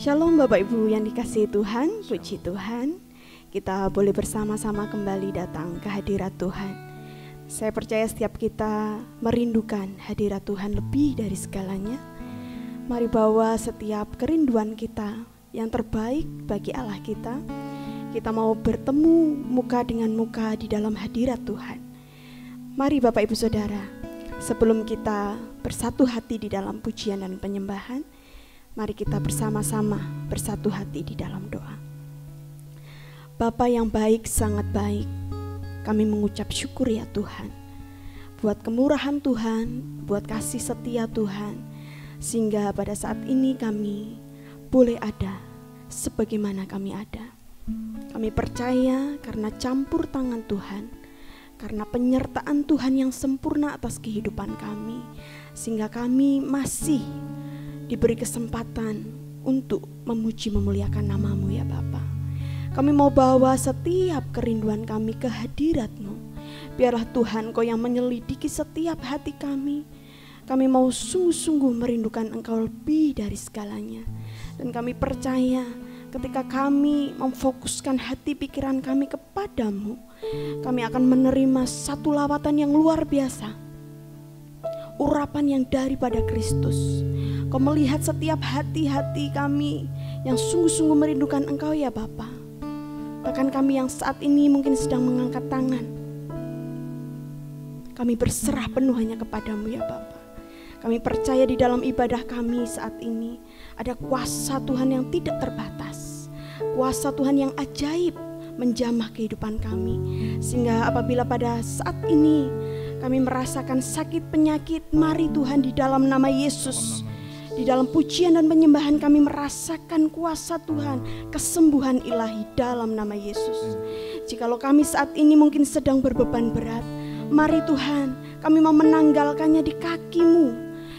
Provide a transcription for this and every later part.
Shalom Bapak Ibu yang dikasihi Tuhan, puji Tuhan. Kita boleh bersama-sama kembali datang ke hadirat Tuhan. Saya percaya setiap kita merindukan hadirat Tuhan lebih dari segalanya. Mari bawa setiap kerinduan kita yang terbaik bagi Allah kita. Kita mau bertemu muka dengan muka di dalam hadirat Tuhan. Mari Bapak Ibu Saudara, sebelum kita bersatu hati di dalam pujian dan penyembahan, mari kita bersama-sama bersatu hati di dalam doa. Bapa yang baik, sangat baik, kami mengucap syukur ya Tuhan, buat kemurahan Tuhan, buat kasih setia Tuhan, sehingga pada saat ini kami boleh ada sebagaimana kami ada. Kami percaya karena campur tangan Tuhan, karena penyertaan Tuhan yang sempurna atas kehidupan kami, sehingga kami masih diberi kesempatan untuk memuji memuliakan nama-Mu ya Bapa. Kami mau bawa setiap kerinduan kami ke hadirat-Mu. Biarlah Tuhan Kau yang menyelidiki setiap hati kami. Kami mau sungguh-sungguh merindukan Engkau lebih dari segalanya. Dan kami percaya ketika kami memfokuskan hati pikiran kami kepadamu, kami akan menerima satu lawatan yang luar biasa, urapan yang daripada Kristus. Kau melihat setiap hati-hati kami yang sungguh-sungguh merindukan Engkau ya Bapa. Bahkan kami yang saat ini mungkin sedang mengangkat tangan, kami berserah penuh hanya kepadamu ya Bapa. Kami percaya di dalam ibadah kami saat ini ada kuasa Tuhan yang tidak terbatas, kuasa Tuhan yang ajaib menjamah kehidupan kami. Sehingga apabila pada saat ini kami merasakan sakit penyakit, mari Tuhan di dalam nama Yesus, di dalam pujian dan penyembahan kami merasakan kuasa Tuhan, kesembuhan ilahi dalam nama Yesus. Jikalau kami saat ini mungkin sedang berbeban berat, mari Tuhan kami mau menanggalkannya di kaki-Mu,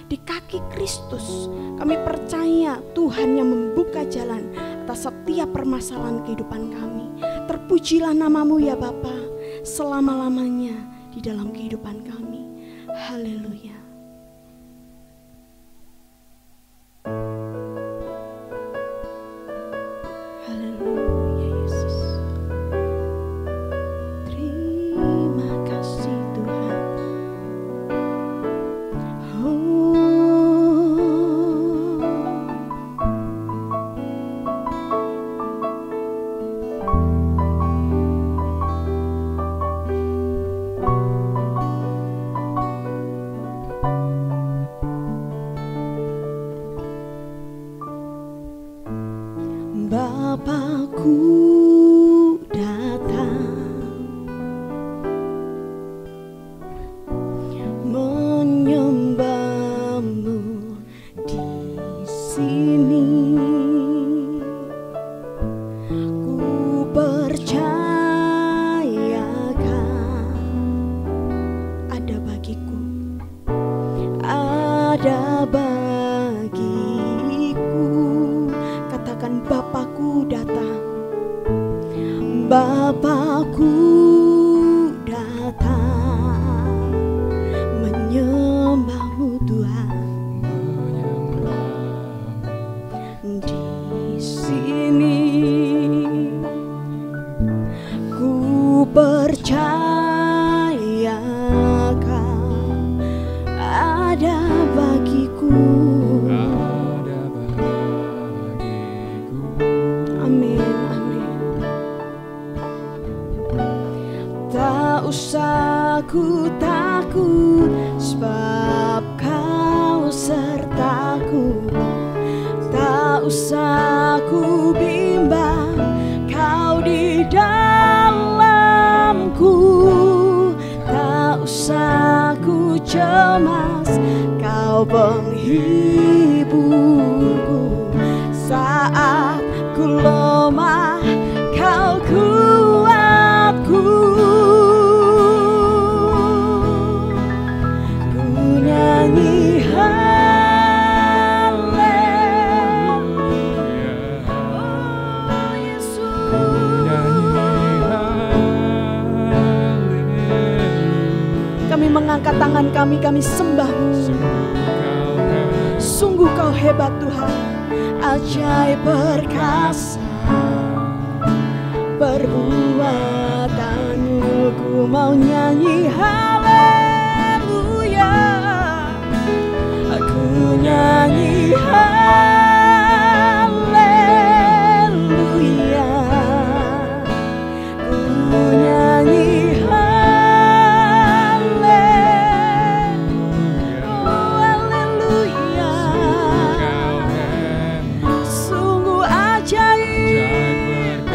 di kaki Kristus. Kami percaya Tuhan yang membuka jalan atas setiap permasalahan kehidupan kami. Terpujilah nama-Mu ya Bapa selama-lamanya di dalam kehidupan kami. Haleluya. Haleluya Yesus. Terima kasih Tuhan. Bapakku datang menyembah-Mu di sini. Ku percayakan ada bagiku, ada bagiku. Katakan Bapakku datang, Bapakku datang menyembah-Mu Tuhan di sini. Ku percayakan ada bagiku. Amin, amin. Tak usah ku takut, sebab Kau sertaku. Tak usah ku bimbang, Kau di dalamku. Tak usah ku cemas, Kau penghiburku. Saat ku lemah, Kau kuatku. Ku nyanyi haleluya, oh Yesus. Kami mengangkat tangan kami sembah-Mu. Sungguh Kau hebat Tuhan, ajaib perkasa perbuatanmu. Ku mau nyanyi haleluya, aku nyanyi haleluya, ku nyanyi haleluya. Sungguh ajaib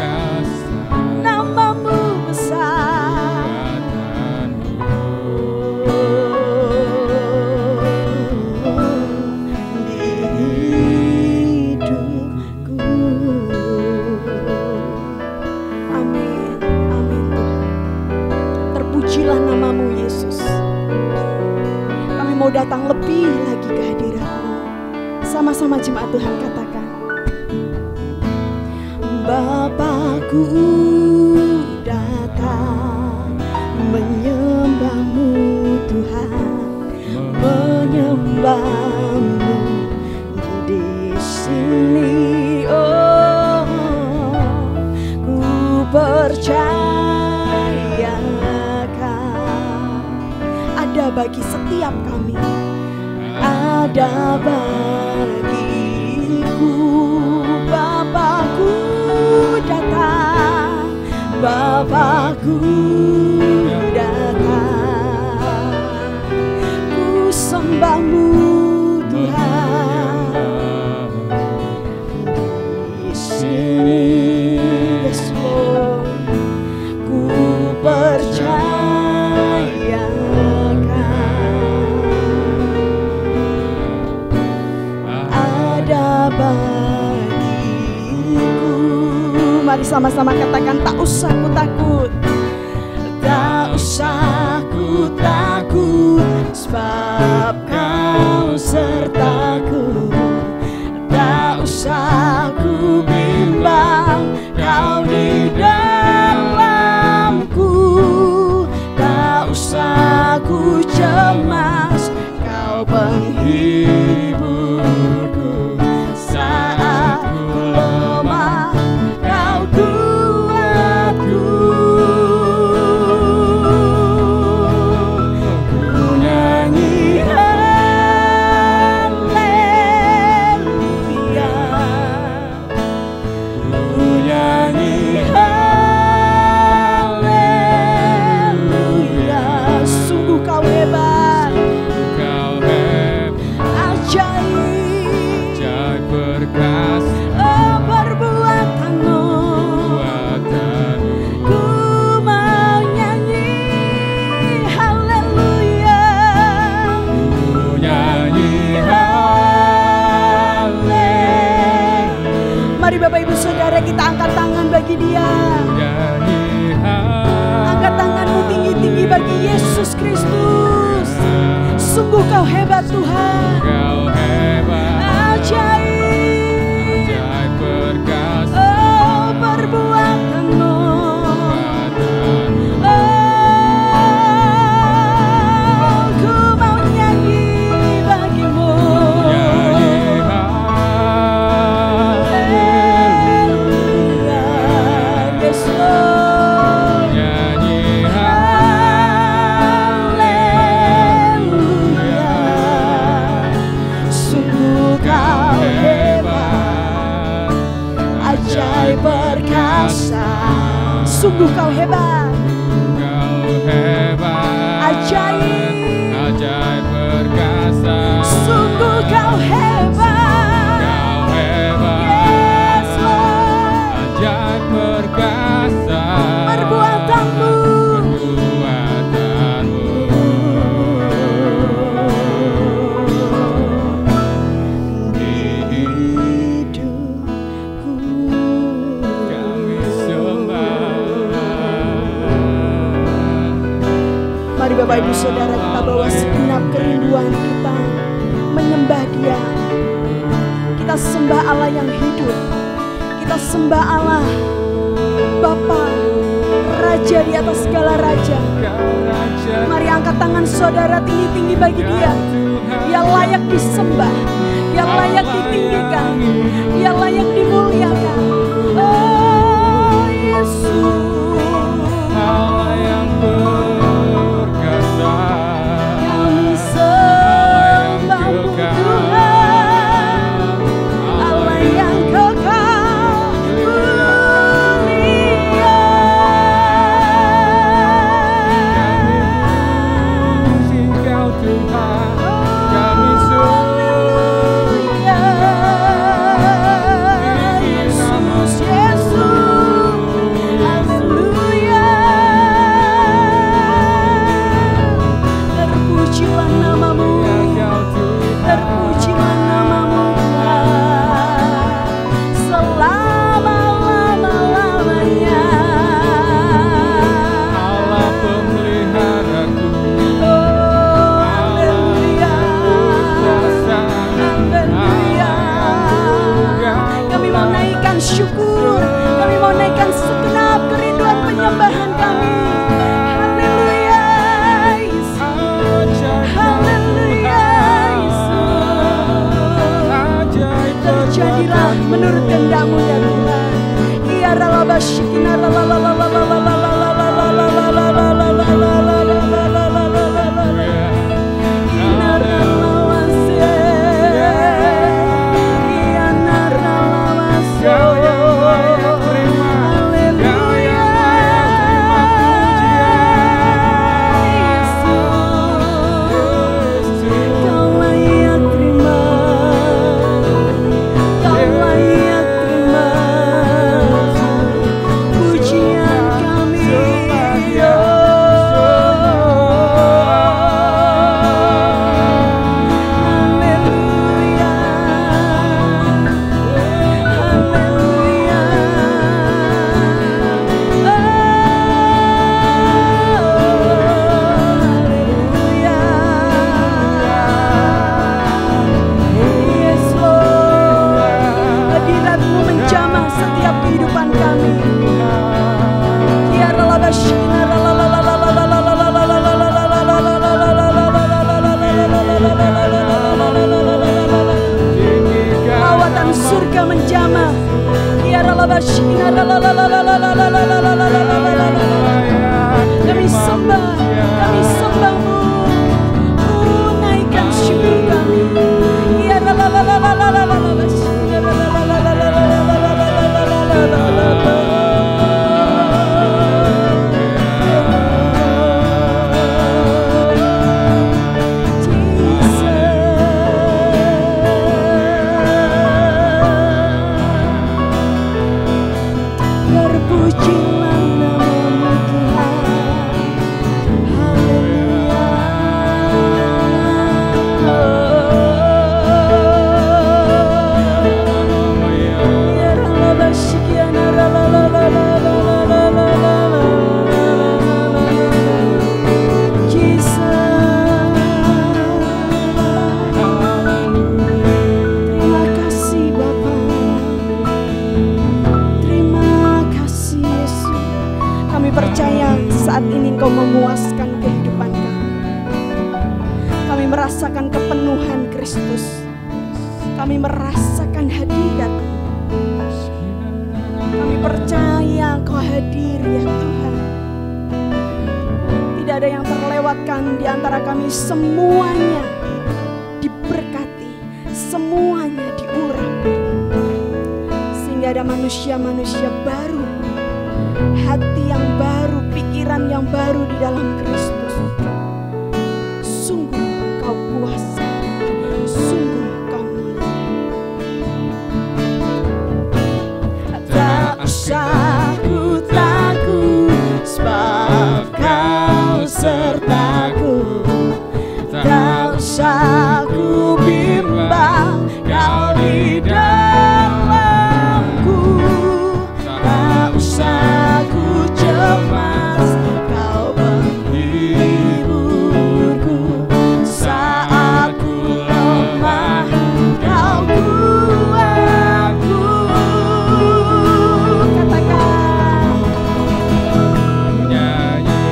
namamu besar. Terpujilah namamu Yesus. Kami mau datang lebih lagi ke hadirat-Mu. Sama-sama jemaat Tuhan katakan, Bapakku datang menyembah-Mu Tuhan, menyembah-Mu di sini. Oh, ku percayakan ada bagi setiap kami, ada bagiku. Bapakku datang, Bapakku datang, ku sembah-Mu Tuhan di sini. Yes Lord, ku percayakan ada bagiku. Mari sama-sama katakan, tak usah ku takut, tak usah ku takut, sebab Kau sertaku. Tak usah ku bimbang, Kau di dalamku. Tak usah ku cemas, Kau penghiburku. Saat ku lemah, Kau kuatku. Ku nyanyi haleluya, ku nyanyi haleluya. Sungguh Kau hebat, ajaib perkasa perbuatan-Mu. Ku mau nyanyi haleluya, ku nyanyi haleluya. Mari Bapak Ibu Saudara, kita angkat tangan bagi Dia. Angkat tanganmu tinggi-tinggi bagi Yesus Kristus. Sungguh Kau hebat Tuhan, Kau hebat, ajaib perkasa perbuatan-Mu. Ku mau nyanyi bagi-Mu. Haleluya, yes Lord. Haleluya, sungguh Kau hebat, ajaib perkasa. Sungguh Kau hebat, ajaib, ajaib perkasa. sungguh Kau hebat, yes Lord. Ajaib perkasa Perbuatan-Mu, di hidupku. kami sembah. Mari Bapak Ibu Saudara, kita bawa segenap kerinduan kita menyembah Dia. Kita sembah Allah yang hidup. Kita sembah Allah Bapa, Raja di atas segala raja. Mari angkat tangan saudara tinggi-tinggi bagi Dia. Dia layak disembah, Dia Kami sembah-Mu, naikkan syukur kami. Saat ini Engkau memuaskan kehidupan kami. Kami merasakan kepenuhan Kristus. Kami merasakan hadirat-Mu. Kami percaya Engkau hadir ya Tuhan. Tidak ada yang terlewatkan di antara kami. Semuanya diberkati, semuanya diurapi. Sehingga ada manusia-manusia baru, hati yang baru, pikiran yang baru di dalam Kristus. Sungguh Kau kuasa, sungguh Kau mulia. Tak usah ku takut, sebab Kau sertaku. Tak usah ku bimbang, Kau di dalamku. Tak usah ku cemas, Kau penghiburku. Saat ku lemah, Kau kuatku. Katakan Nyanyi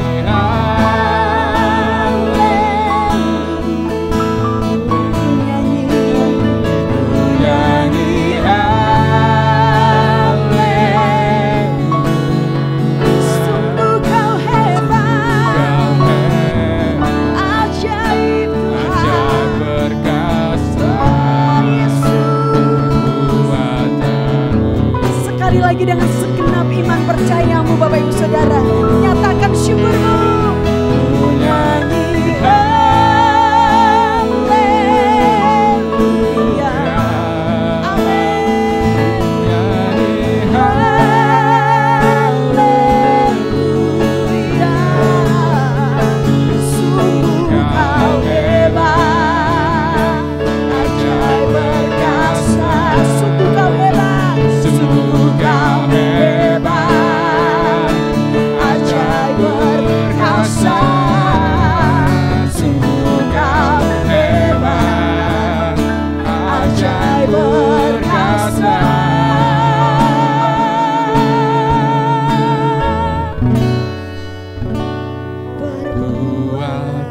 sungguh Kau hebat, ajaib Tuhan. perkasa buatanmu. Sekali lagi dengan segenap iman percayamu Bapak Ibu Saudara, nyatakan syukur-Mu. Ku nyanyi haleluya, amin. Haleluya, sungguh Kau hebat, ajaib perkasa. Sungguh Kau hebat, sungguh Kau hebat, ajaib perkasa. Sungguh Kau hebat, ajaib perkasa.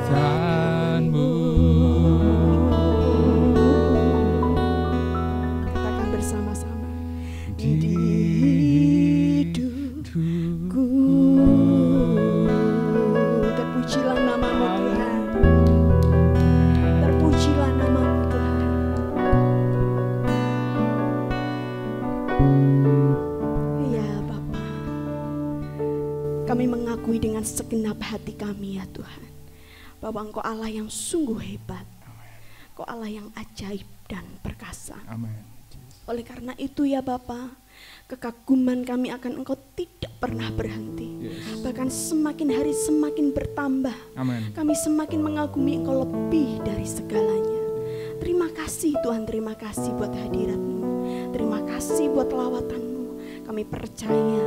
Buatanmu. Katakan bersama-sama. Di hidupku, terpujilah nama-Mu Tuhan. Terpujilah nama-Mu Tuhan. Ya Bapa, kami mengakui dengan segenap hati kami ya Tuhan, bahwa Engkau Allah yang sungguh hebat. Engkau Allah yang ajaib dan perkasa. Amin. Oleh karena itu ya Bapa, kekaguman kami akan Engkau tidak pernah berhenti. Yes. Bahkan semakin hari semakin bertambah. Amin. Kami semakin mengagumi Engkau lebih dari segalanya. Terima kasih Tuhan, terima kasih buat hadirat-Mu. Terima kasih buat lawatan-Mu. Kami percaya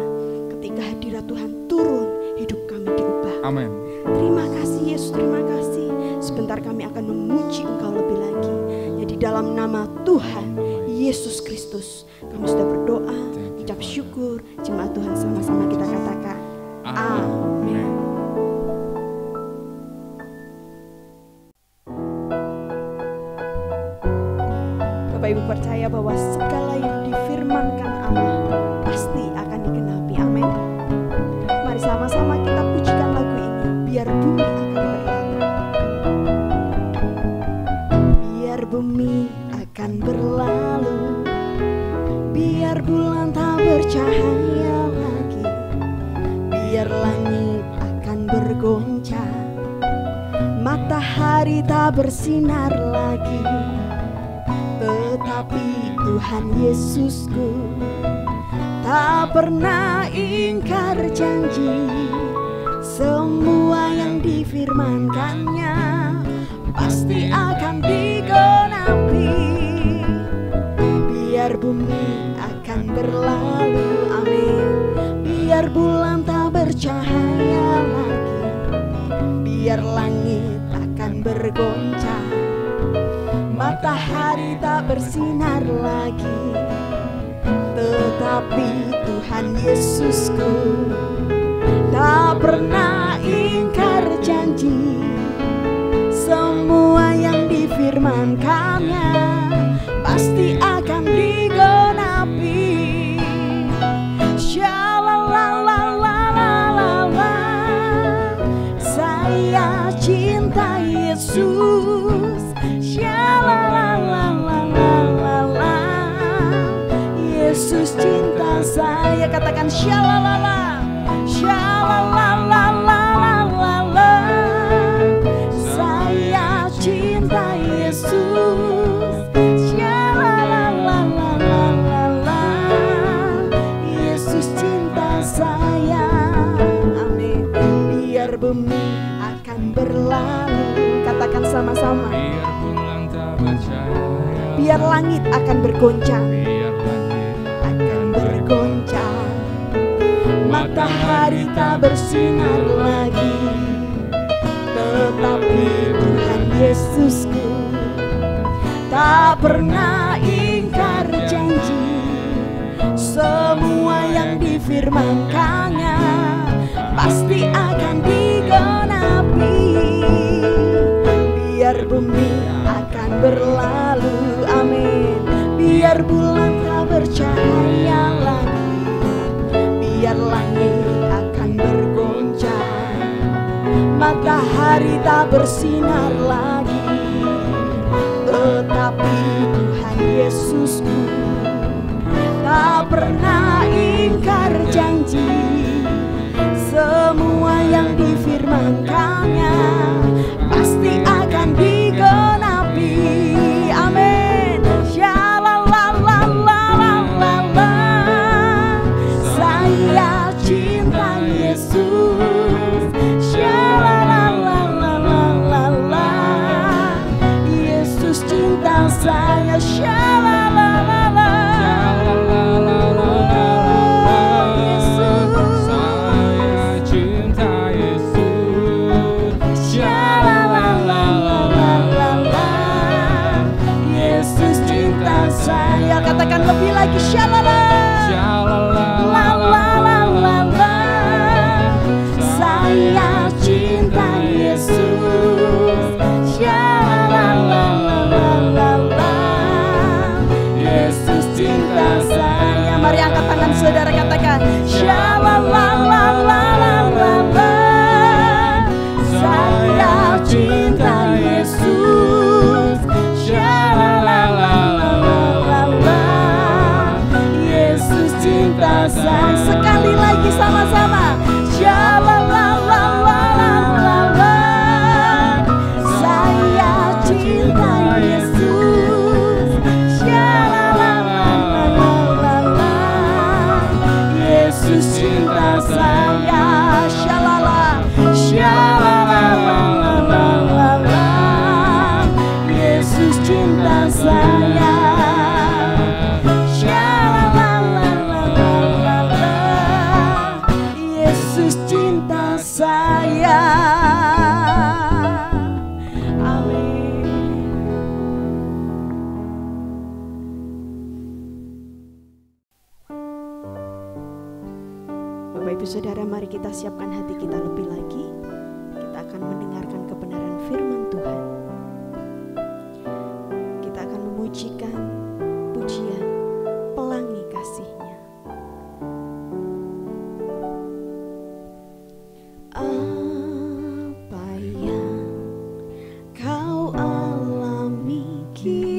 ketika hadirat Tuhan turun, hidup kami diubah. Amin. Terima kasih Yesus, terima kasih. Sebentar kami akan memuji Engkau lebih lagi. Ya di dalam nama Tuhan Yesus Kristus kami sudah berdoa, ucap syukur. Jemaat Tuhan sama-sama kita katakan amin. Bapak Ibu percaya bahwa segala yang difirmankan Allah pasti bumi akan berlalu, biar bulan tak bercahaya lagi, biar langit akan bergoncang, matahari tak bersinar lagi, tetapi Tuhan Yesusku tak pernah ingkar janji. Semua yang difirmankannya pasti akan digenapi. Biar bumi akan berlalu, amin, biar bulan tak bercahaya lagi, biar langit akan bergoncang, matahari tak bersinar lagi, tetapi Tuhan Yesusku tak pernah ingkar janji. Semua yang difirmankannya pasti akan digenapi. Shalalalalala, saya cinta Yesus. Shalalalalala, Yesus cinta saya. Katakan shalalala, shalalalalalala, saya cinta Yesus. Shalalalalalala, Yesus cinta saya. Amin. Biar bumi akan berlalu, katakan sama-sama. Biar bulan tak bercahaya, Biar langit akan bergoncang, biar langit akan bergoncang, matahari tak bersinar lagi, tetapi Tuhan Yesusku tak pernah ingkar janji. Semua yang difirmankannya pasti akan digenapi. Biar bumi akan berlalu, amin, biar bulan tak bercahaya lagi, biar langit akan bergoncang, matahari tak bersinar lagi, tetapi Tuhan Yesusku tak pernah ingkar janji. Semua yang difirmankannya pasti akan digenapi. Amin. Shalalalalala, saya cinta Yesus. Shalalalalala, Yesus cinta saya. Shalalalala, Yesus, saya cinta Yesus. Shalalalalala, Yesus cinta saya. Katakan lebih lagi, shalala. Lalalalalala, saya cinta Yesus. Shalalalalala, Yesus cinta saya. Mari angkat tangan saudara, katakan shalalalalala, saya cinta Yesus. Shalalalalala, Yesus cinta saya. Sekali lagi sama-sama. Shalalalalala, saya cinta Yesus. Shalalalalala, Yesus cinta saya. Shalala, shalalalalala, Yesus cinta saya. Shalalalalala, Yesus cinta saya. Amin. Bapak Ibu Saudara, mari kita siapkan hati kita lebih lagi. Kita akan mendengarkan kebenaran firman Tuhan. Kita akan memujikan pujian Pelangi Kasih-Nya. Apa yang kau alami kini?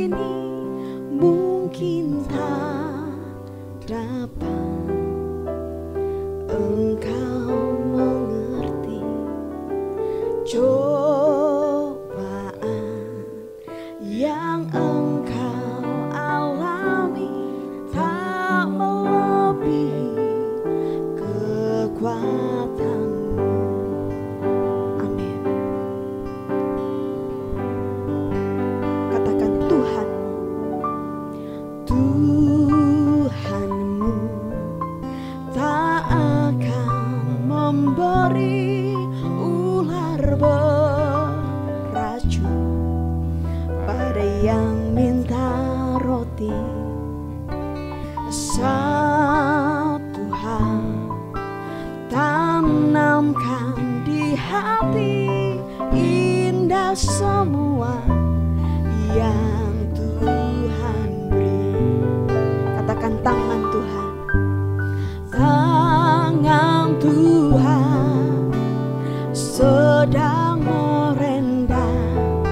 yang minta roti, satu hal tanamkan di hati, indah semua yang Tuhan beri. Katakan tangan Tuhan, tangan Tuhan sedang merendam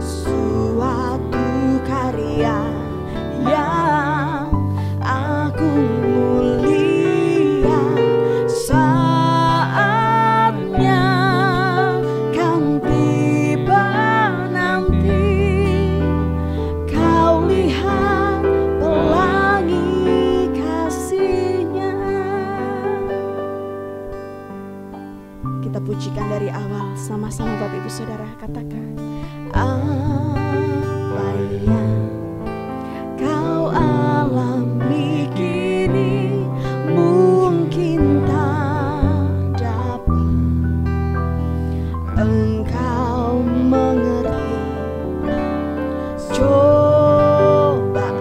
suatu karya yang agung mulia. Saatnya kan tiba nanti, kau lihat pelangi kasih-Nya. Kita pujikan dari awal sama-sama Bapak Ibu Saudara. Katakan, apa yang kau alami kini mungkin tak dapat engkau mengerti. Cobaan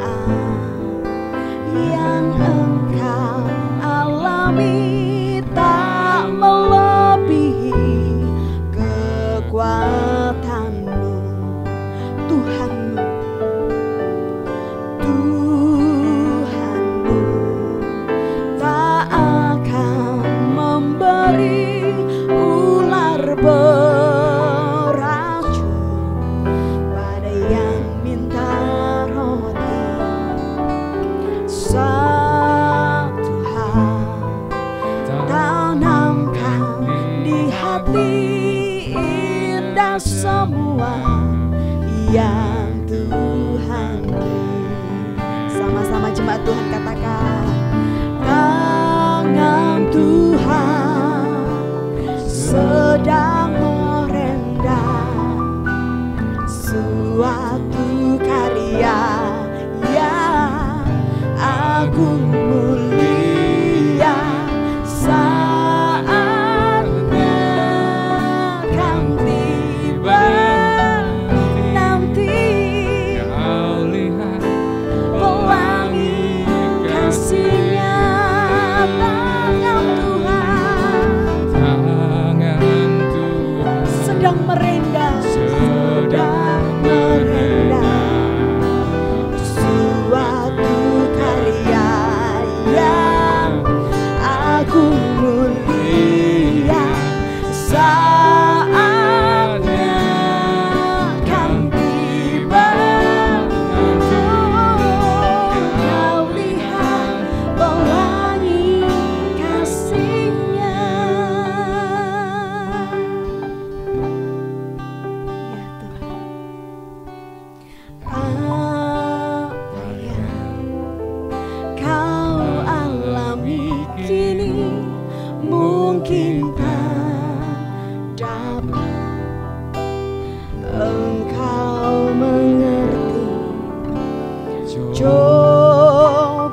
yang engkau alami tak melebihi kekuatanmu. Tuhanmu, Tuhanmu tak akan memberi ular beracun pada yang minta roti. Satu hal tanamkan di hati, indah semua yang Tuhan beri. Sama-sama jemaat Tuhan katakan, tangan Tuhan sedang merendam suatu karya yang agung mulia. Saatnya kan tiba nanti, Kau lihat pelangi kasih-Nya. Tangan Tuhan sedang merendam, suatu karya yang agung mulia. Saatnya kan tiba, kau lihat pelangi kasih-Nya. Ya Tuhan, apa yang kau alami kini mungkin tak dapat engkau mengerti. Cobaan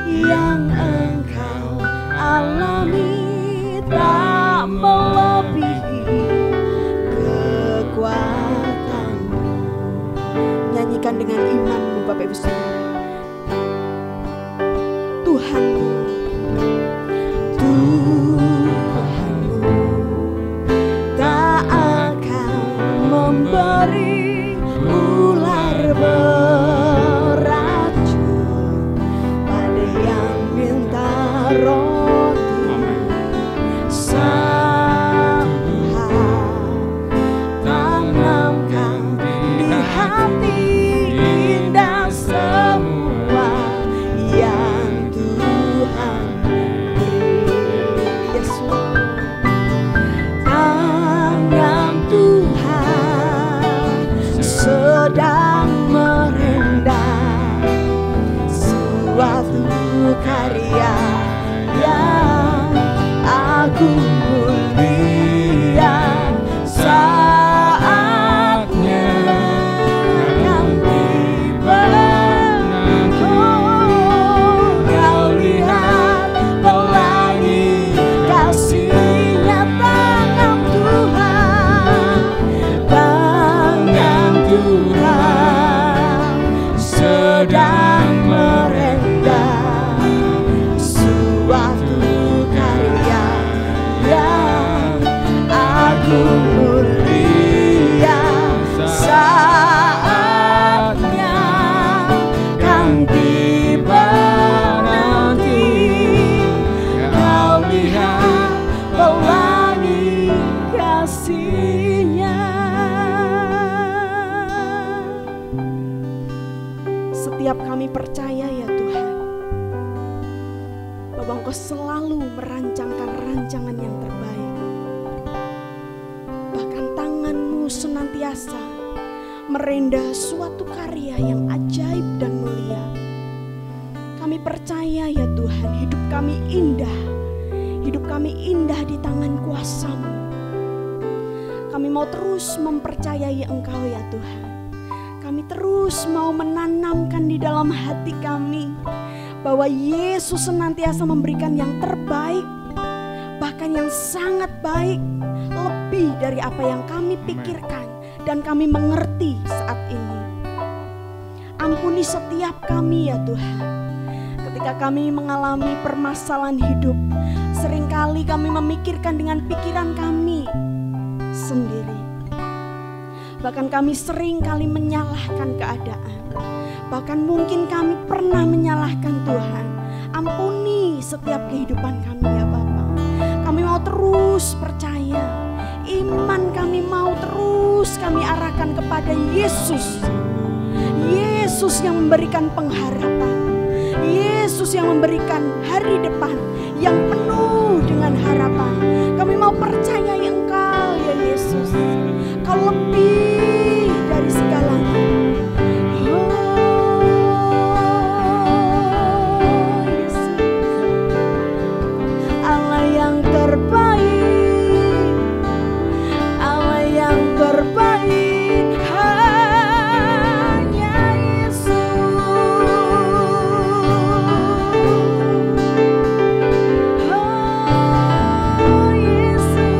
yang engkau alami tak melebihi kekuatanmu. Nyanyikan dengan imanmu Bapak Ibu Saudara. Tuhanmu, Tuhanmu tak akan memberi ular beracun pada yang minta roti. Satu hal tanamkan di hati, indah semua yang Tuhan beri. Yesus, tangan Tuhan sedang merendam suatu karya yang agung mulia. Saatnya kan tiba, kau lihat pelangi kasih-Nya. Tangan Tuhan, tangan Tuhan sedang merendah suatu karya yang agung mulia. Saatnya kan tiba nanti, kau lihat pelangi kasih-Nya. Setiap kami percaya ya Tuhan, bahwa Engkau selalu merancangkan rancangan yang terbaik. Bahkan tangan-Mu senantiasa merendah suatu karya yang ajaib dan mulia. Kami percaya ya Tuhan, hidup kami indah di tangan kuasa-Mu. Kami mau terus mempercayai Engkau ya Tuhan. Kami terus mau menanamkan di dalam hati kami bahwa Yesus senantiasa memberikan yang terbaik, bahkan yang sangat baik, lebih dari apa yang kami pikirkan dan kami mengerti saat ini. Ampuni setiap kami ya Tuhan, ketika kami mengalami permasalahan hidup, seringkali kami memikirkan dengan pikiran kami sendiri. Bahkan kami sering kali menyalahkan keadaan. Bahkan mungkin kami pernah menyalahkan Tuhan. Ampuni setiap kehidupan kami ya Bapa. Kami mau terus percaya. Iman kami mau terus kami arahkan kepada Yesus. Yesus yang memberikan pengharapan. Yesus yang memberikan hari depan yang penuh dengan harapan. Kami mau percaya Engkau ya Yesus. Kau lebih dari segalanya. Oh Yesus, Allah yang terbaik, Allah yang terbaik, hanya Yesus. Oh Yesus.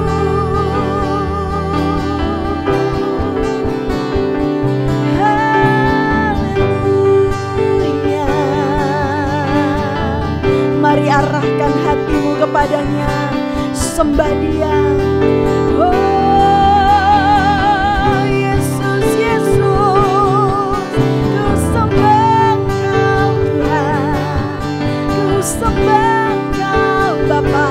Mari arahkan hatimu kepadanya, sembah Dia. Oh Yesus, Yesus, ku sembah Engkau Tuhan, ku sembah Engkau Bapa,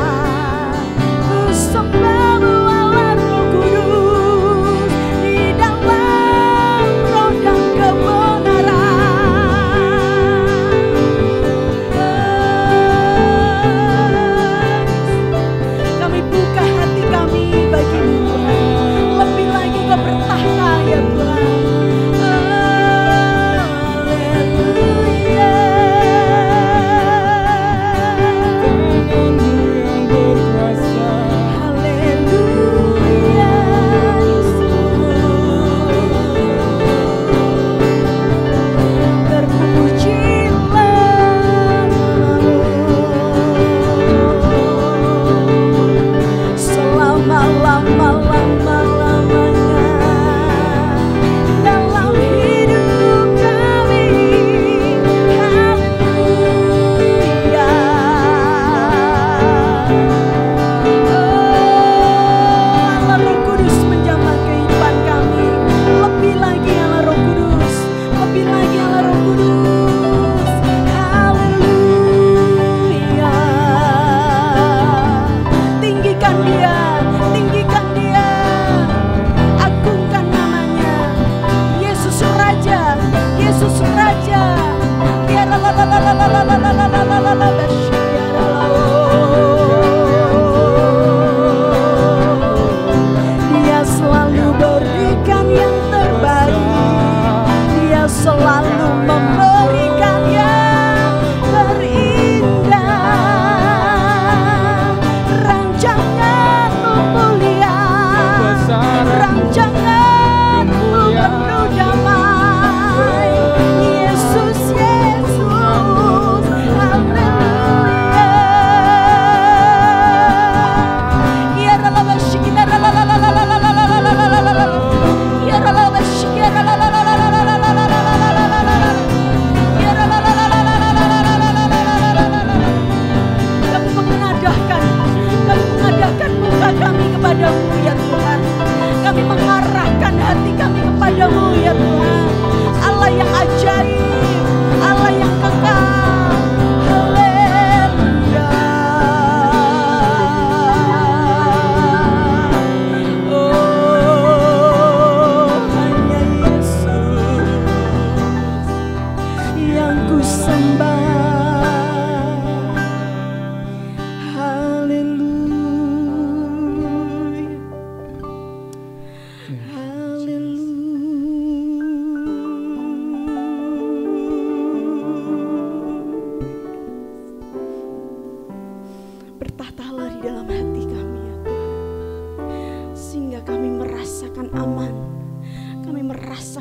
ku sembah-Mu Allah Roh Kudus, di dalam roh dan kebenaran. Kami buka hati kami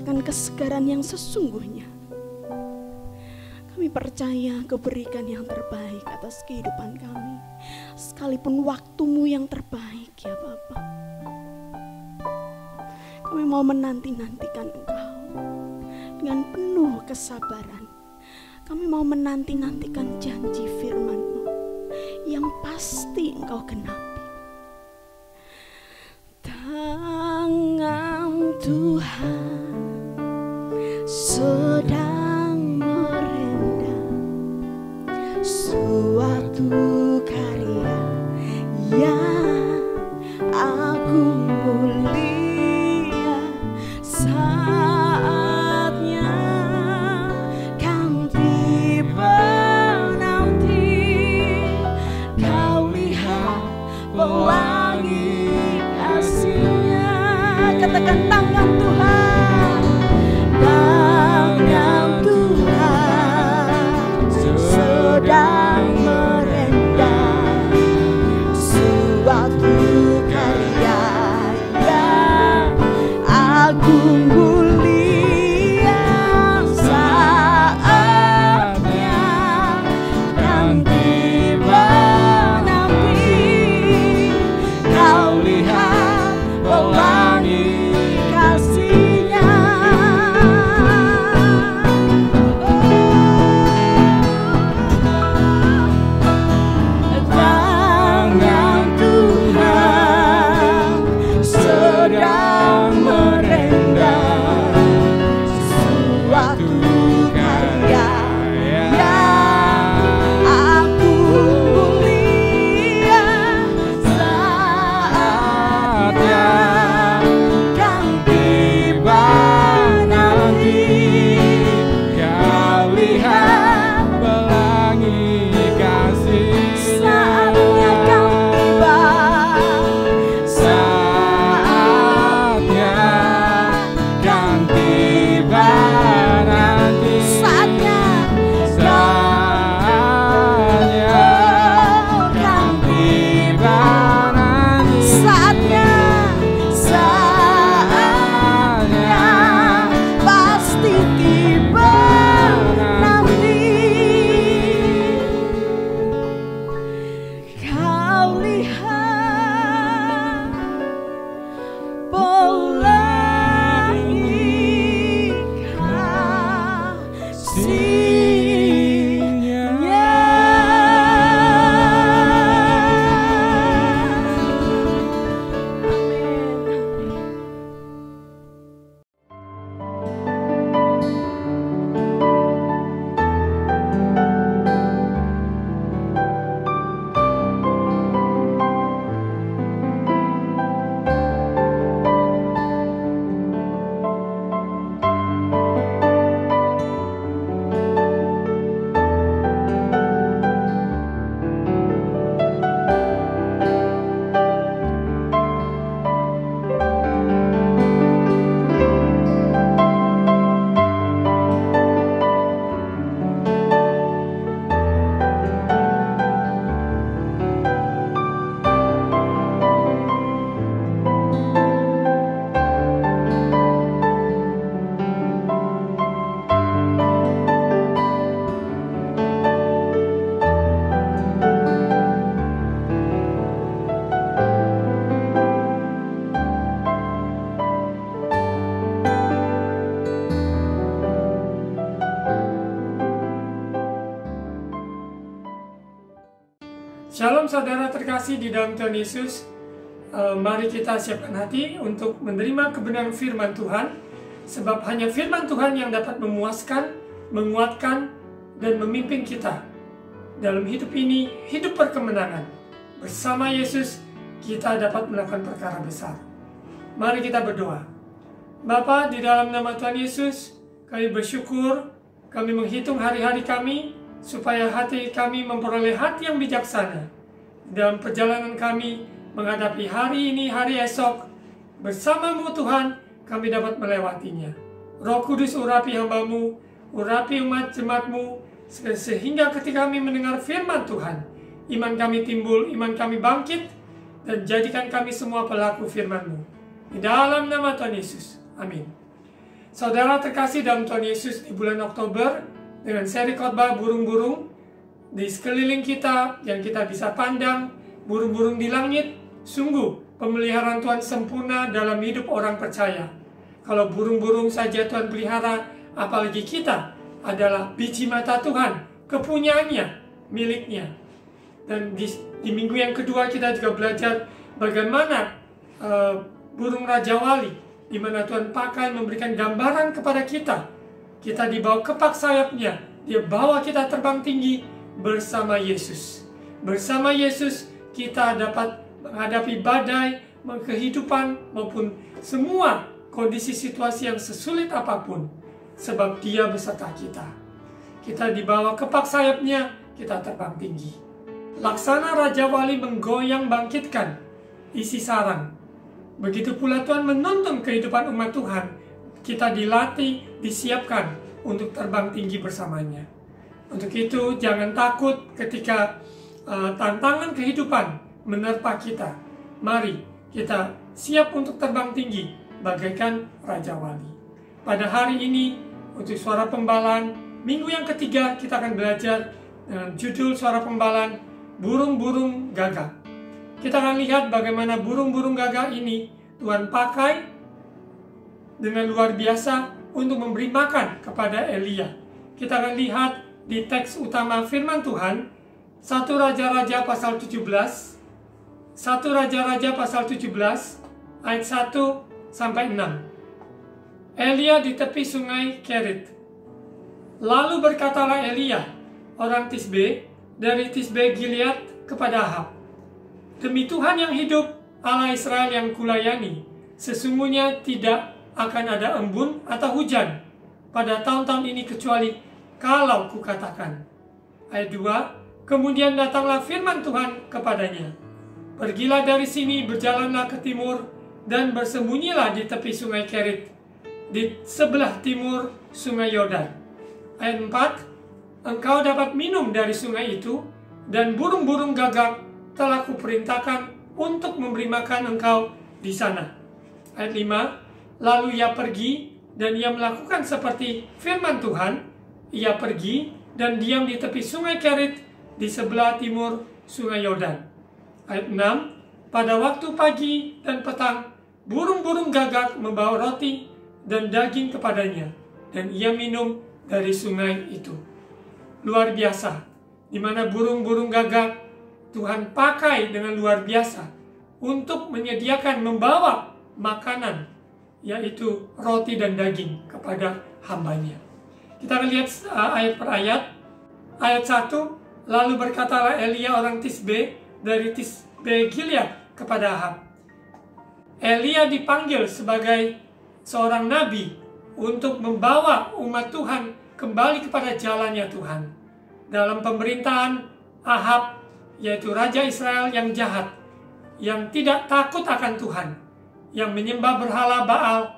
merasakan kesegaran yang sesungguhnya. Kami percaya Kau berikan yang terbaik atas kehidupan kami, sekalipun waktu-Mu yang terbaik ya Bapa. Kami mau menanti-nantikan Engkau dengan penuh kesabaran. Kami mau menanti-nantikan janji firman-Mu yang pasti Engkau genapi. Tangan Tuhan sedang merendam suatu karya yang agung mulia. Saatnya kan tiba nanti, Kau lihat pelangi kasih-Nya. Katakan tangan Tuhan, tangan Tuhan sedang merendam suatu karya yang agung mulia. Saatnya kan tiba nanti, Kau lihat pelangi kasih-Nya. Tangan Tuhan sedang merendam suatu karya yang agung mulia. Saatnya kan tiba nanti, Kau lihat pelangi kasih. saatnya kan tiba, Saatnya kan tiba nanti. saatnya Saatnya kan tiba nanti. saatnya pasti tiba nanti. Kau lihat pelangi kasih-Nya. Shalom saudara terkasih di dalam Tuhan Yesus. Mari kita siapkan hati untuk menerima kebenaran firman Tuhan. Sebab hanya firman Tuhan yang dapat memuaskan, menguatkan, dan memimpin kita dalam hidup ini, hidup berkemenangan. Bersama Yesus kita dapat melakukan perkara besar. Mari kita berdoa. Bapa, di dalam nama Tuhan Yesus, kami bersyukur, kami menghitung hari-hari kami, supaya hati kami memperoleh hati yang bijaksana dalam perjalanan kami menghadapi hari ini, hari esok. Bersama-Mu Tuhan, kami dapat melewatinya. Roh Kudus, urapi hamba-Mu, urapi umat jemaat-Mu, sehingga ketika kami mendengar firman Tuhan, iman kami timbul, iman kami bangkit, dan jadikan kami semua pelaku firman-Mu. Di dalam nama Tuhan Yesus, amin. Saudara terkasih dalam Tuhan Yesus, di bulan Oktober dengan seri khotbah burung-burung di sekeliling kita yang kita bisa pandang, burung-burung di langit, sungguh pemeliharaan Tuhan sempurna dalam hidup orang percaya. Kalau burung-burung saja Tuhan pelihara, apalagi kita adalah biji mata Tuhan, kepunyaannya, miliknya. Dan di minggu yang kedua kita juga belajar bagaimana burung Raja Wali, di mana Tuhan pakai memberikan gambaran kepada kita. Kita dibawa kepak sayapnya, Dia bawa kita terbang tinggi bersama Yesus. Bersama Yesus kita dapat menghadapi badai, kehidupan maupun semua kondisi situasi yang sesulit apapun, sebab Dia beserta kita. Kita dibawa kepak sayapnya, kita terbang tinggi. Laksana Raja Wali menggoyang bangkitkan isi sarang. Begitu pula Tuhan menuntun kehidupan umat Tuhan. Kita dilatih, disiapkan untuk terbang tinggi bersamanya. Untuk itu jangan takut ketika tantangan kehidupan menerpa kita. Mari kita siap untuk terbang tinggi bagaikan Raja Wali. Pada hari ini untuk Suara Pembalan, minggu yang ketiga kita akan belajar dengan judul Suara Pembalan, burung-burung gagak. Kita akan lihat bagaimana burung-burung gagak ini Tuhan pakai dengan luar biasa untuk memberi makan kepada Elia. Kita akan lihat di teks utama firman Tuhan, 1 Raja-Raja pasal 17, 1 Raja-Raja pasal 17, ayat 1 sampai 6. Elia di tepi sungai Kerit. Lalu berkatalah Elia, orang Tisbe, dari Tisbe Gilead kepada Ahab, demi Tuhan yang hidup, Allah Israel yang kulayani, sesungguhnya tidak akan ada embun atau hujan pada tahun-tahun ini kecuali kalau kukatakan. Ayat 2, kemudian datanglah firman Tuhan kepadanya, pergilah dari sini, berjalanlah ke timur, dan bersembunyilah di tepi sungai Kerit, di sebelah timur sungai Yordan. Ayat 4, engkau dapat minum dari sungai itu, dan burung-burung gagak telah kuperintahkan untuk memberi makan engkau di sana. Ayat 5, lalu ia pergi dan ia melakukan seperti firman Tuhan. Ia pergi dan diam di tepi sungai Kerit di sebelah timur sungai Yordan. Ayat 6, pada waktu pagi dan petang, burung-burung gagak membawa roti dan daging kepadanya, dan ia minum dari sungai itu. Luar biasa, di mana burung-burung gagak Tuhan pakai dengan luar biasa untuk menyediakan, membawa makanan, yaitu roti dan daging kepada hambanya. Kita akan lihat ayat per ayat. Ayat 1, lalu berkatalah Elia orang Tisbe dari Tisbe Gilead kepada Ahab. Elia dipanggil sebagai seorang nabi untuk membawa umat Tuhan kembali kepada jalannya Tuhan. Dalam pemerintahan Ahab, yaitu Raja Israel yang jahat, yang tidak takut akan Tuhan, yang menyembah berhala Baal,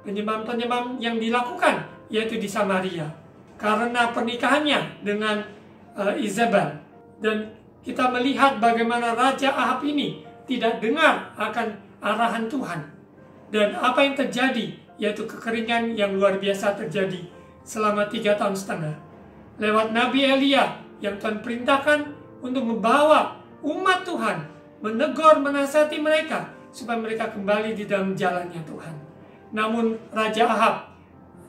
penyembahan-penyembahan yang dilakukan, yaitu di Samaria, karena pernikahannya dengan Izebel. Dan kita melihat bagaimana Raja Ahab ini tidak dengar akan arahan Tuhan. Dan apa yang terjadi, yaitu kekeringan yang luar biasa terjadi selama 3,5 tahun. Lewat Nabi Elia yang Tuhan perintahkan untuk membawa umat Tuhan, menegur, menasihati mereka, supaya mereka kembali di dalam jalannya Tuhan. Namun Raja Ahab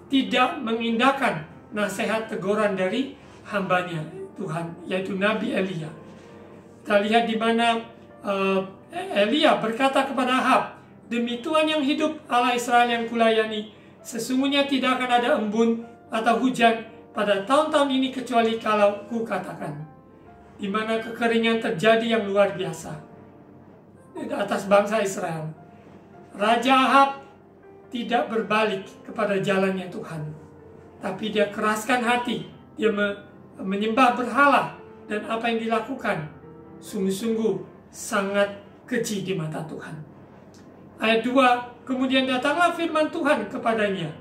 tidak mengindahkan nasihat teguran dari hambanya Tuhan, yaitu Nabi Elia. Kita lihat di mana Elia berkata kepada Ahab, demi Tuhan yang hidup, Allah Israel yang kulayani, sesungguhnya tidak akan ada embun atau hujan pada tahun-tahun ini kecuali kalau kukatakan. Di mana kekeringan terjadi yang luar biasa di atas bangsa Israel. Raja Ahab tidak berbalik kepada jalannya Tuhan, tapi dia keraskan hati, dia menyembah berhala, dan apa yang dilakukan sungguh-sungguh sangat keji di mata Tuhan. Ayat 2, kemudian datanglah firman Tuhan kepadanya,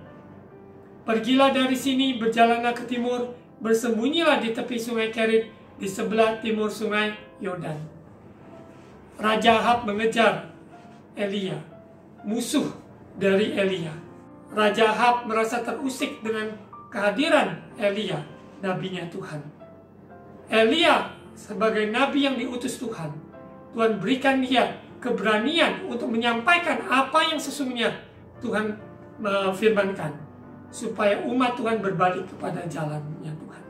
pergilah dari sini, berjalanlah ke timur, bersembunyilah di tepi sungai Kerit di sebelah timur sungai Yordan. Raja Ahab mengejar Elia, musuh dari Elia. Raja Ahab merasa terusik dengan kehadiran Elia, nabinya Tuhan. Elia sebagai nabi yang diutus Tuhan, Tuhan berikan dia keberanian untuk menyampaikan apa yang sesungguhnya Tuhan firmankan, supaya umat Tuhan berbalik kepada jalannya Tuhan.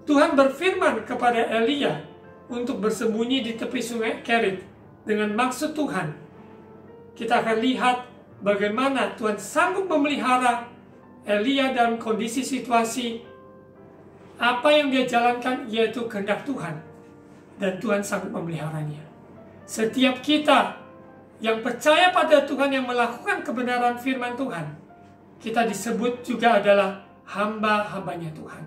Tuhan berfirman kepada Elia untuk bersembunyi di tepi sungai Kerit dengan maksud Tuhan. Kita akan lihat bagaimana Tuhan sanggup memelihara Elia dalam kondisi situasi apa yang dia jalankan, yaitu kehendak Tuhan, dan Tuhan sanggup memeliharanya. Setiap kita yang percaya pada Tuhan, yang melakukan kebenaran firman Tuhan, kita disebut juga adalah hamba-hambanya Tuhan.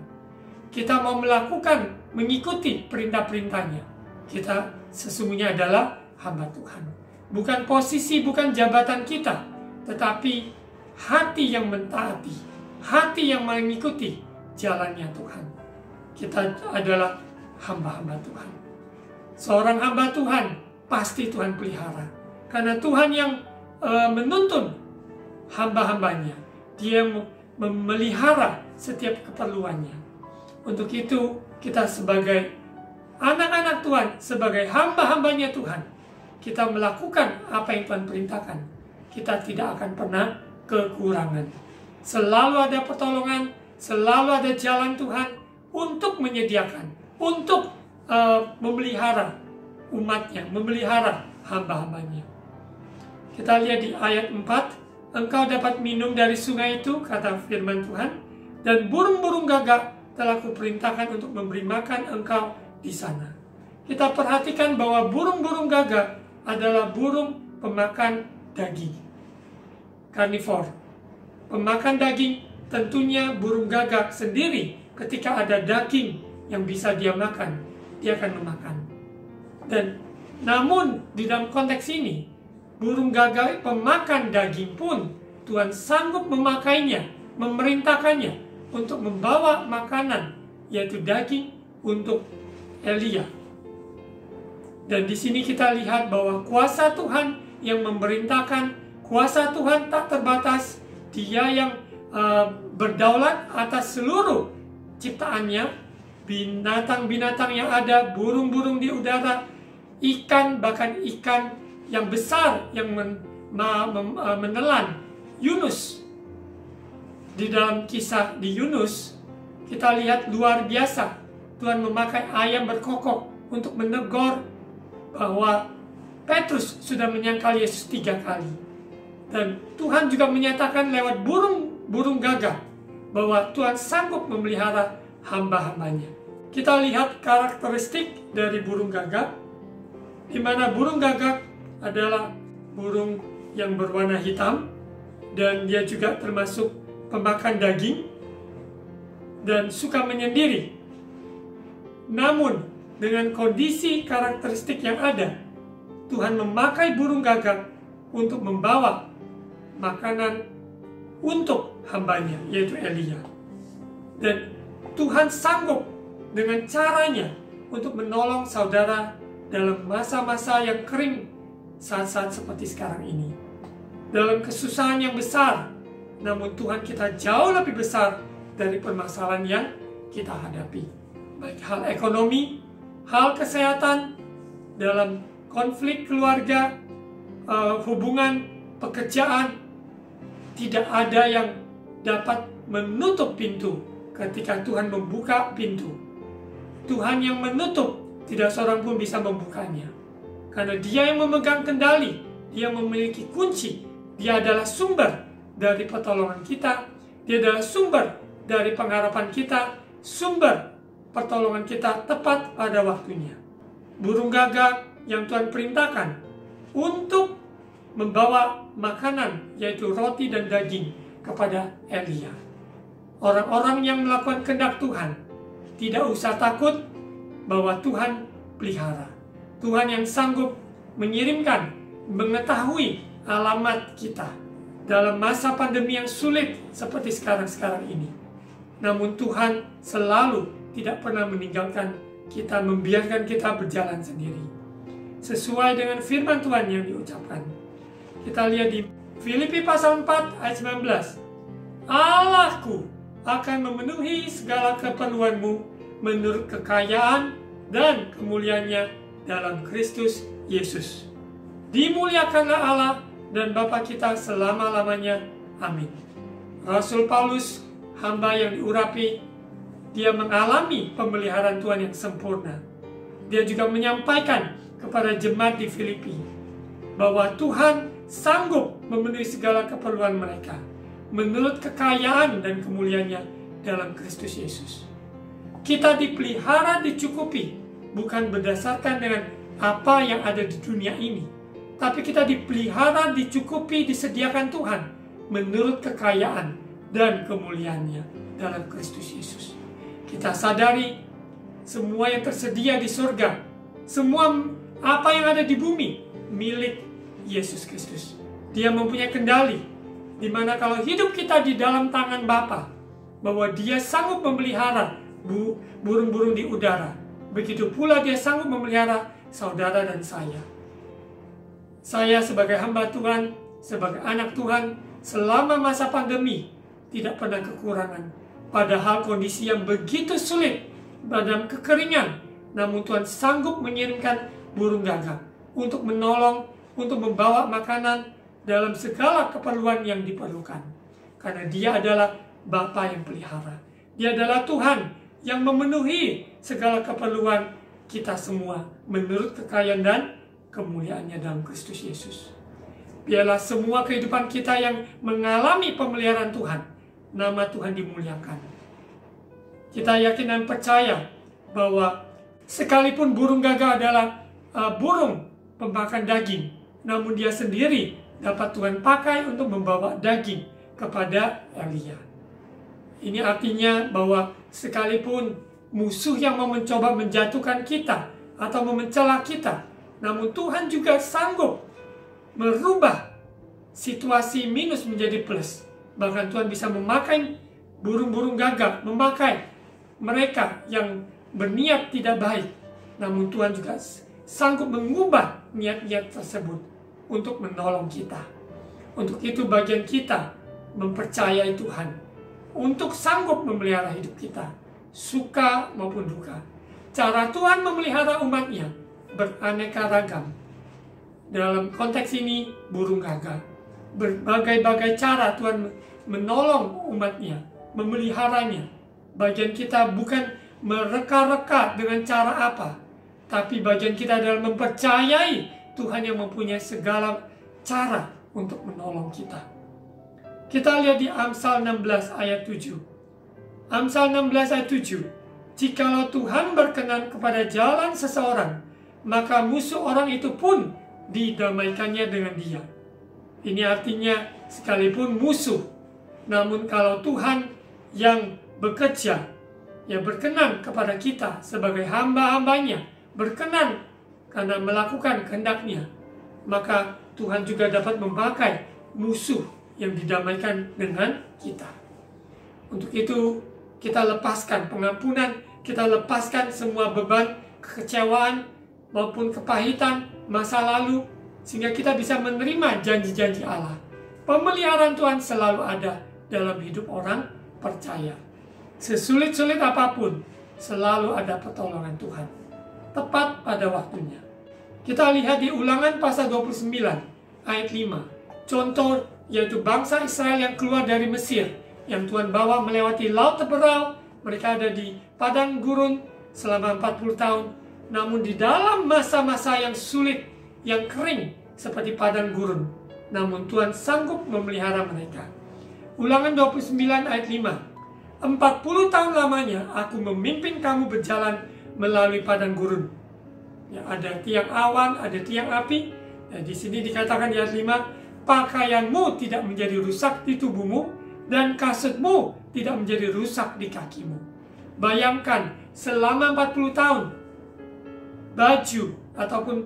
Kita mau melakukan, mengikuti perintah-perintahnya, kita sesungguhnya adalah hamba Tuhan. Bukan posisi, bukan jabatan kita, tetapi hati yang mentaati, hati yang mengikuti jalannya Tuhan. Kita adalah hamba-hamba Tuhan. Seorang hamba Tuhan pasti Tuhan pelihara, karena Tuhan yang menuntun hamba-hambanya. Dia memelihara setiap keperluannya. Untuk itu kita sebagai anak-anak Tuhan, sebagai hamba-hambanya Tuhan, kita melakukan apa yang Tuhan perintahkan. Kita tidak akan pernah kekurangan. Selalu ada pertolongan, selalu ada jalan Tuhan untuk menyediakan, untuk memelihara umatnya, memelihara hamba-hambanya. Kita lihat di ayat 4, engkau dapat minum dari sungai itu, kata firman Tuhan, dan burung-burung gagak telah kuperintahkan untuk memberi makan engkau di sana. Kita perhatikan bahwa burung-burung gagak adalah burung pemakan daging, karnivor. Pemakan daging, tentunya burung gagak sendiri ketika ada daging yang bisa dia makan, dia akan memakan. Dan namun di dalam konteks ini, burung gagak pemakan daging pun Tuhan sanggup memakainya, memerintahkannya untuk membawa makanan, yaitu daging, untuk Elia. Dan di sini kita lihat bahwa kuasa Tuhan yang memerintahkan, kuasa Tuhan tak terbatas. Dia yang berdaulat atas seluruh ciptaannya, binatang-binatang yang ada, burung-burung di udara, ikan, bahkan ikan yang besar yang menelan Yunus. Di dalam kisah di Yunus, kita lihat luar biasa. Tuhan memakai ayam berkokok untuk menegur bahwa Petrus sudah menyangkal Yesus 3 kali. Dan Tuhan juga menyatakan lewat burung gagak bahwa Tuhan sanggup memelihara hamba-hambanya. Kita lihat karakteristik dari burung gagak, di mana burung gagak adalah burung yang berwarna hitam, dan dia juga termasuk pemakan daging dan suka menyendiri. Namun dengan kondisi karakteristik yang ada, Tuhan memakai burung gagak untuk membawa makanan untuk hambanya, yaitu Elia. Dan Tuhan sanggup dengan caranya untuk menolong saudara dalam masa-masa yang kering, saat-saat seperti sekarang ini. Dalam kesusahan yang besar, namun Tuhan kita jauh lebih besar dari permasalahan yang kita hadapi. Baik hal ekonomi, hal kesehatan, dalam konflik keluarga, hubungan, pekerjaan, tidak ada yang dapat menutup pintu ketika Tuhan membuka pintu. Tuhan yang menutup, tidak seorang pun bisa membukanya. Karena Dia yang memegang kendali, Dia memiliki kunci. Dia adalah sumber dari pertolongan kita. Dia adalah sumber dari pengharapan kita, sumber pertolongan kita tepat pada waktunya. Burung gagak yang Tuhan perintahkan untuk membawa makanan, yaitu roti dan daging, kepada Elia. Orang-orang yang melakukan kehendak Tuhan tidak usah takut bahwa Tuhan pelihara. Tuhan yang sanggup mengirimkan, mengetahui alamat kita dalam masa pandemi yang sulit seperti sekarang ini. Namun Tuhan selalu tidak pernah meninggalkan kita, membiarkan kita berjalan sendiri. Sesuai dengan firman Tuhan yang diucapkan. Kita lihat di Filipi pasal 4 ayat 19. Allahku akan memenuhi segala keperluanmu menurut kekayaan dan kemuliaannya dalam Kristus Yesus. Dimuliakanlah Allah dan Bapa kita selama-lamanya. Amin. Rasul Paulus, hamba yang diurapi, dia mengalami pemeliharaan Tuhan yang sempurna. Dia juga menyampaikan kepada jemaat di Filipi bahwa Tuhan sanggup memenuhi segala keperluan mereka menurut kekayaan dan kemuliaannya dalam Kristus Yesus. Kita dipelihara, dicukupi, bukan berdasarkan dengan apa yang ada di dunia ini, tapi kita dipelihara, dicukupi, disediakan Tuhan menurut kekayaan dan kemuliaannya dalam Kristus Yesus. Kita sadari semua yang tersedia di surga, semua apa yang ada di bumi milik Yesus Kristus. Dia mempunyai kendali, di mana kalau hidup kita di dalam tangan Bapa, bahwa Dia sanggup memelihara burung-burung di udara. Begitu pula Dia sanggup memelihara saudara dan saya. Saya sebagai hamba Tuhan, sebagai anak Tuhan, selama masa pandemi tidak pernah kekurangan. Padahal kondisi yang begitu sulit, dalam kekeringan, namun Tuhan sanggup mengirimkan burung gagak untuk menolong, untuk membawa makanan dalam segala keperluan yang diperlukan. Karena Dia adalah Bapa yang pelihara. Dia adalah Tuhan yang memenuhi segala keperluan kita semua menurut kekayaan dan kemuliaannya dalam Kristus Yesus. Biarlah semua kehidupan kita yang mengalami pemeliharaan Tuhan, nama Tuhan dimuliakan. Kita yakin dan percaya bahwa sekalipun burung gagak adalah burung pemakan daging, namun dia sendiri dapat Tuhan pakai untuk membawa daging kepada Elia. Ini artinya bahwa sekalipun musuh yang mau mencoba menjatuhkan kita atau mencela kita, namun Tuhan juga sanggup merubah situasi minus menjadi plus. Bahkan Tuhan bisa memakai burung-burung gagak, memakai mereka yang berniat tidak baik, namun Tuhan juga sanggup mengubah niat-niat tersebut untuk menolong kita. Untuk itu bagian kita mempercayai Tuhan untuk sanggup memelihara hidup kita, suka maupun duka. Cara Tuhan memelihara umatnya beraneka ragam. Dalam konteks ini burung gagak. Berbagai-bagai cara Tuhan menolong umatnya, memeliharanya. Bagian kita bukan mereka-reka dengan cara apa, tapi bagian kita adalah mempercayai Tuhan yang mempunyai segala cara untuk menolong kita. Kita lihat di Amsal 16 ayat 7. Amsal 16 ayat 7. Jikalau Tuhan berkenan kepada jalan seseorang, maka musuh orang itu pun didamaikannya dengan dia. Ini artinya sekalipun musuh, namun kalau Tuhan yang bekerja, yang berkenan kepada kita sebagai hamba-hambanya, berkenan karena melakukan kehendak-Nya, maka Tuhan juga dapat memakai musuh yang didamaikan dengan kita. Untuk itu kita lepaskan pengampunan, kita lepaskan semua beban, kekecewaan maupun kepahitan masa lalu, sehingga kita bisa menerima janji-janji Allah. Pemeliharaan Tuhan selalu ada dalam hidup orang percaya. Sesulit-sulit apapun, selalu ada pertolongan Tuhan, tepat pada waktunya. Kita lihat di Ulangan pasal 29 ayat 5. Contoh yaitu bangsa Israel yang keluar dari Mesir, yang Tuhan bawa melewati laut terbelah. Mereka ada di padang gurun selama 40 tahun. Namun di dalam masa-masa yang sulit, yang kering seperti padang gurun, namun Tuhan sanggup memelihara mereka. Ulangan 29 ayat 5. 40 tahun lamanya aku memimpin kamu berjalan melalui padang gurun. Ya, ada tiang awan, ada tiang api. Nah, di sini dikatakan di ayat 5, pakaianmu tidak menjadi rusak di tubuhmu, dan kasutmu tidak menjadi rusak di kakimu. Bayangkan, selama 40 tahun, baju ataupun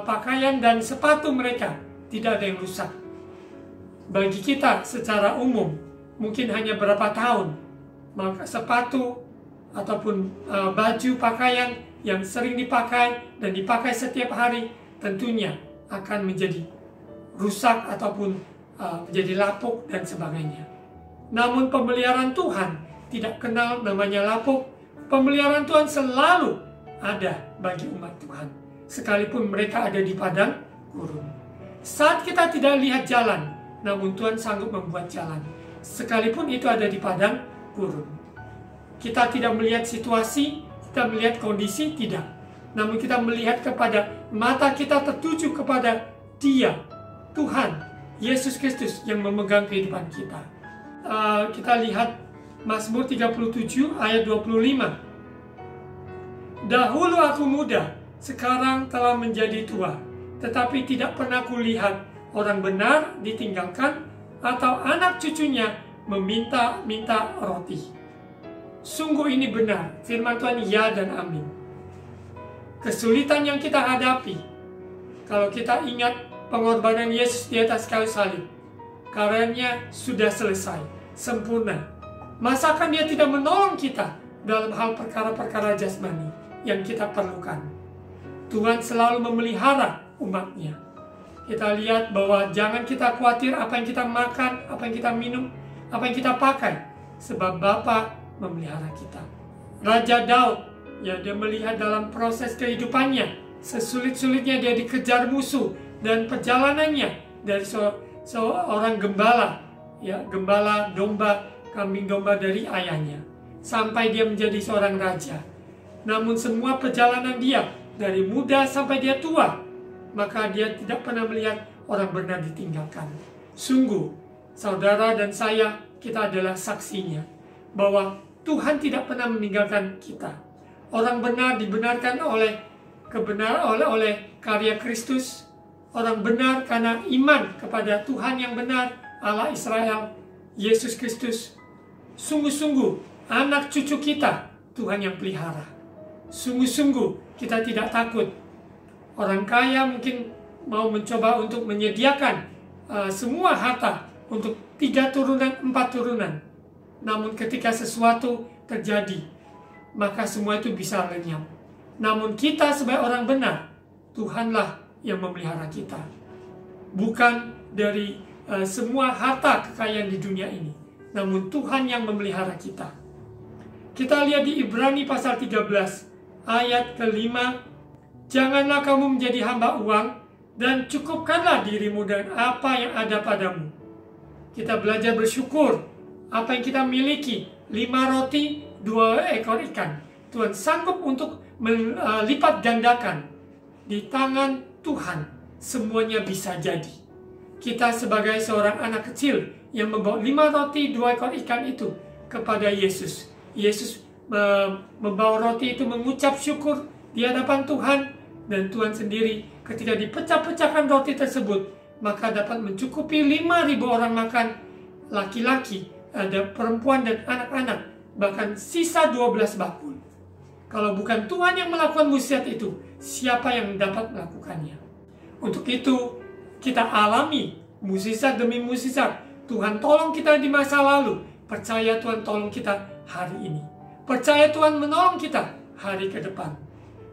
pakaian dan sepatu mereka tidak ada yang rusak. Bagi kita secara umum, mungkin hanya berapa tahun, maka sepatu ataupun baju pakaian yang sering dipakai dan dipakai setiap hari tentunya akan menjadi rusak ataupun menjadi lapuk dan sebagainya. Namun pemeliharaan Tuhan tidak kenal namanya lapuk. Pemeliharaan Tuhan selalu ada bagi umat Tuhan, sekalipun mereka ada di padang gurun. Saat kita tidak lihat jalan, namun Tuhan sanggup membuat jalan, sekalipun itu ada di padang gurun. Kita tidak melihat situasi, kita melihat kondisi, tidak. Namun kita melihat kepada mata kita tertuju kepada Dia, Tuhan, Yesus Kristus yang memegang kehidupan kita. Kita lihat Mazmur 37 ayat 25. Dahulu aku muda, sekarang telah menjadi tua, tetapi tidak pernah kulihat orang benar ditinggalkan atau anak cucunya meminta-minta roti. Sungguh ini benar, firman Tuhan ya dan amin. Kesulitan yang kita hadapi, kalau kita ingat pengorbanan Yesus di atas kayu salib, karyanya sudah selesai, sempurna. Masakan Dia tidak menolong kita dalam hal perkara-perkara jasmani yang kita perlukan? Tuhan selalu memelihara umat-Nya. Kita lihat bahwa jangan kita khawatir apa yang kita makan, apa yang kita minum, apa yang kita pakai, sebab Bapa memelihara kita. Raja Daud, ya, dia melihat dalam proses kehidupannya, sesulit-sulitnya dia dikejar musuh, dan perjalanannya dari seorang gembala, ya, gembala domba, kambing domba dari ayahnya, sampai dia menjadi seorang raja. Namun semua perjalanan dia, dari muda sampai dia tua, maka dia tidak pernah melihat orang benar ditinggalkan. Sungguh, saudara dan saya, kita adalah saksinya, bahwa Tuhan tidak pernah meninggalkan kita. Orang benar dibenarkan oleh karya Kristus. Orang benar karena iman kepada Tuhan yang benar, Allah Israel, Yesus Kristus. Sungguh-sungguh anak cucu kita Tuhan yang pelihara. Sungguh-sungguh kita tidak takut. Orang kaya mungkin mau mencoba untuk menyediakan semua harta untuk 3 turunan, 4 turunan. Namun ketika sesuatu terjadi, maka semua itu bisa lenyap. Namun kita sebagai orang benar, Tuhanlah yang memelihara kita. Bukan dari semua harta kekayaan di dunia ini, namun Tuhan yang memelihara kita. Kita lihat di Ibrani pasal 13 ayat ke-5. Janganlah kamu menjadi hamba uang, dan cukupkanlah dirimu dengan apa yang ada padamu. Kita belajar bersyukur. Apa yang kita miliki, 5 roti, 2 ekor ikan, Tuhan sanggup untuk melipat gandakan. Di tangan Tuhan semuanya bisa jadi. Kita sebagai seorang anak kecil yang membawa 5 roti, 2 ekor ikan itu kepada Yesus. Yesus membawa roti itu mengucap syukur di hadapan Tuhan, dan Tuhan sendiri ketika dipecah-pecahkan roti tersebut, maka dapat mencukupi 5.000 orang makan, laki-laki, ada perempuan dan anak-anak, bahkan sisa 12 bakul. Kalau bukan Tuhan yang melakukan mukjizat itu, siapa yang dapat melakukannya? Untuk itu, kita alami mukjizat demi mukjizat. Tuhan tolong kita di masa lalu. Percaya Tuhan tolong kita hari ini. Percaya Tuhan menolong kita hari ke depan.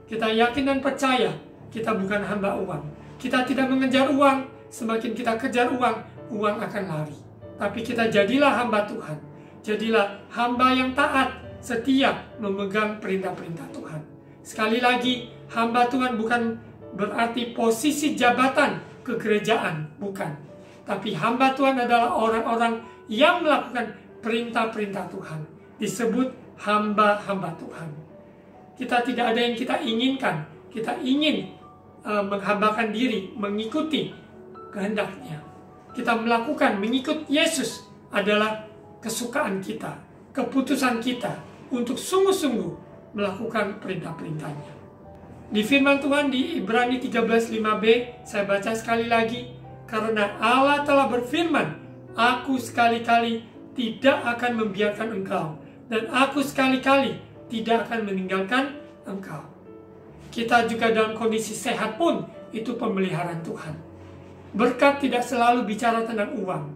Kita yakin dan percaya kita bukan hamba uang. Kita tidak mengejar uang. Semakin kita kejar uang, uang akan lari. Tapi kita jadilah hamba Tuhan. Jadilah hamba yang taat, setia, memegang perintah-perintah Tuhan. Sekali lagi, hamba Tuhan bukan berarti posisi jabatan kegerejaan, bukan. Tapi hamba Tuhan adalah orang-orang yang melakukan perintah-perintah Tuhan. Disebut hamba-hamba Tuhan. Kita tidak ada yang kita inginkan. Kita ingin menghambakan diri, mengikuti kehendaknya. Kita melakukan, mengikut Yesus adalah kesukaan kita, keputusan kita untuk sungguh-sungguh melakukan perintah-perintahnya. Di firman Tuhan di Ibrani 13:5b, saya baca sekali lagi. Karena Allah telah berfirman, aku sekali-kali tidak akan membiarkan engkau, dan aku sekali-kali tidak akan meninggalkan engkau. Kita juga dalam kondisi sehat pun, itu pemeliharaan Tuhan. Berkat tidak selalu bicara tentang uang.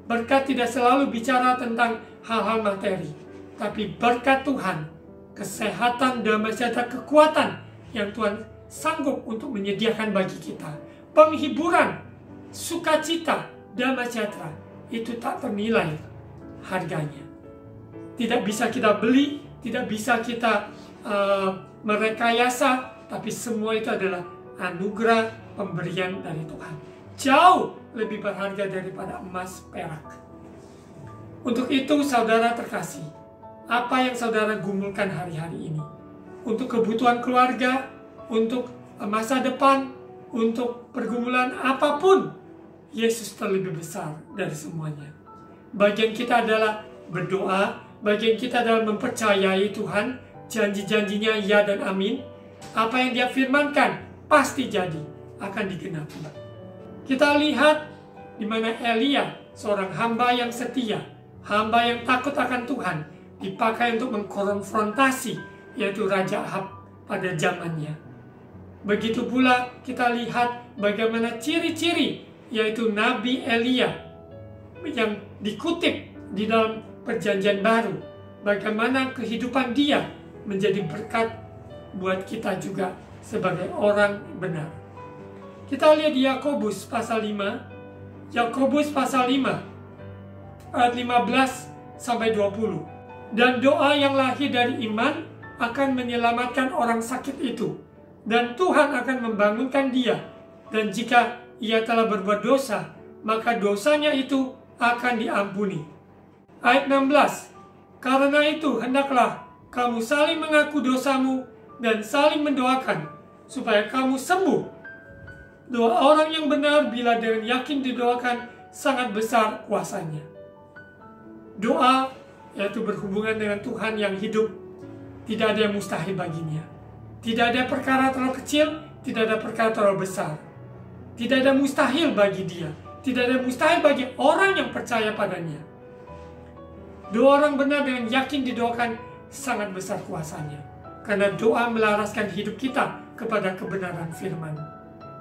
Berkat tidak selalu bicara tentang hal-hal materi. Tapi berkat Tuhan, kesehatan, damai sejahtera, kekuatan yang Tuhan sanggup untuk menyediakan bagi kita. Penghiburan, sukacita, damai sejahtera, itu tak ternilai harganya. Tidak bisa kita beli, tidak bisa kita merekayasa, tapi semua itu adalah anugerah pemberian dari Tuhan. Jauh lebih berharga daripada emas perak. Untuk itu saudara terkasih, apa yang saudara gumulkan hari-hari ini? Untuk kebutuhan keluarga, untuk masa depan, untuk pergumulan apapun, Yesus terlebih besar dari semuanya. Bagian kita adalah berdoa, bagian kita adalah mempercayai Tuhan, janji-janjinya ya dan amin. Apa yang Dia firmankan pasti jadi, akan digenapi. Kita lihat di mana Elia, seorang hamba yang setia, hamba yang takut akan Tuhan, dipakai untuk mengkonfrontasi, yaitu Raja Ahab pada zamannya. Begitu pula kita lihat bagaimana ciri-ciri, yaitu Nabi Elia yang dikutip di dalam Perjanjian Baru. Bagaimana kehidupan dia menjadi berkat buat kita juga sebagai orang benar. Kita lihat di Yakobus pasal 5. Yakobus pasal 5 ayat 15 sampai 20. Dan doa yang lahir dari iman akan menyelamatkan orang sakit itu, dan Tuhan akan membangunkan dia. Dan jika ia telah berbuat dosa, maka dosanya itu akan diampuni. Ayat 16. Karena itu hendaklah kamu saling mengaku dosamu dan saling mendoakan supaya kamu sembuh. Doa orang yang benar bila dengan yakin didoakan sangat besar kuasanya. Doa yaitu berhubungan dengan Tuhan yang hidup. Tidak ada yang mustahil baginya. Tidak ada perkara terlalu kecil, tidak ada perkara terlalu besar. Tidak ada mustahil bagi Dia. Tidak ada mustahil bagi orang yang percaya padanya. Doa orang benar dengan yakin didoakan sangat besar kuasanya. Karena doa melaraskan hidup kita kepada kebenaran firman.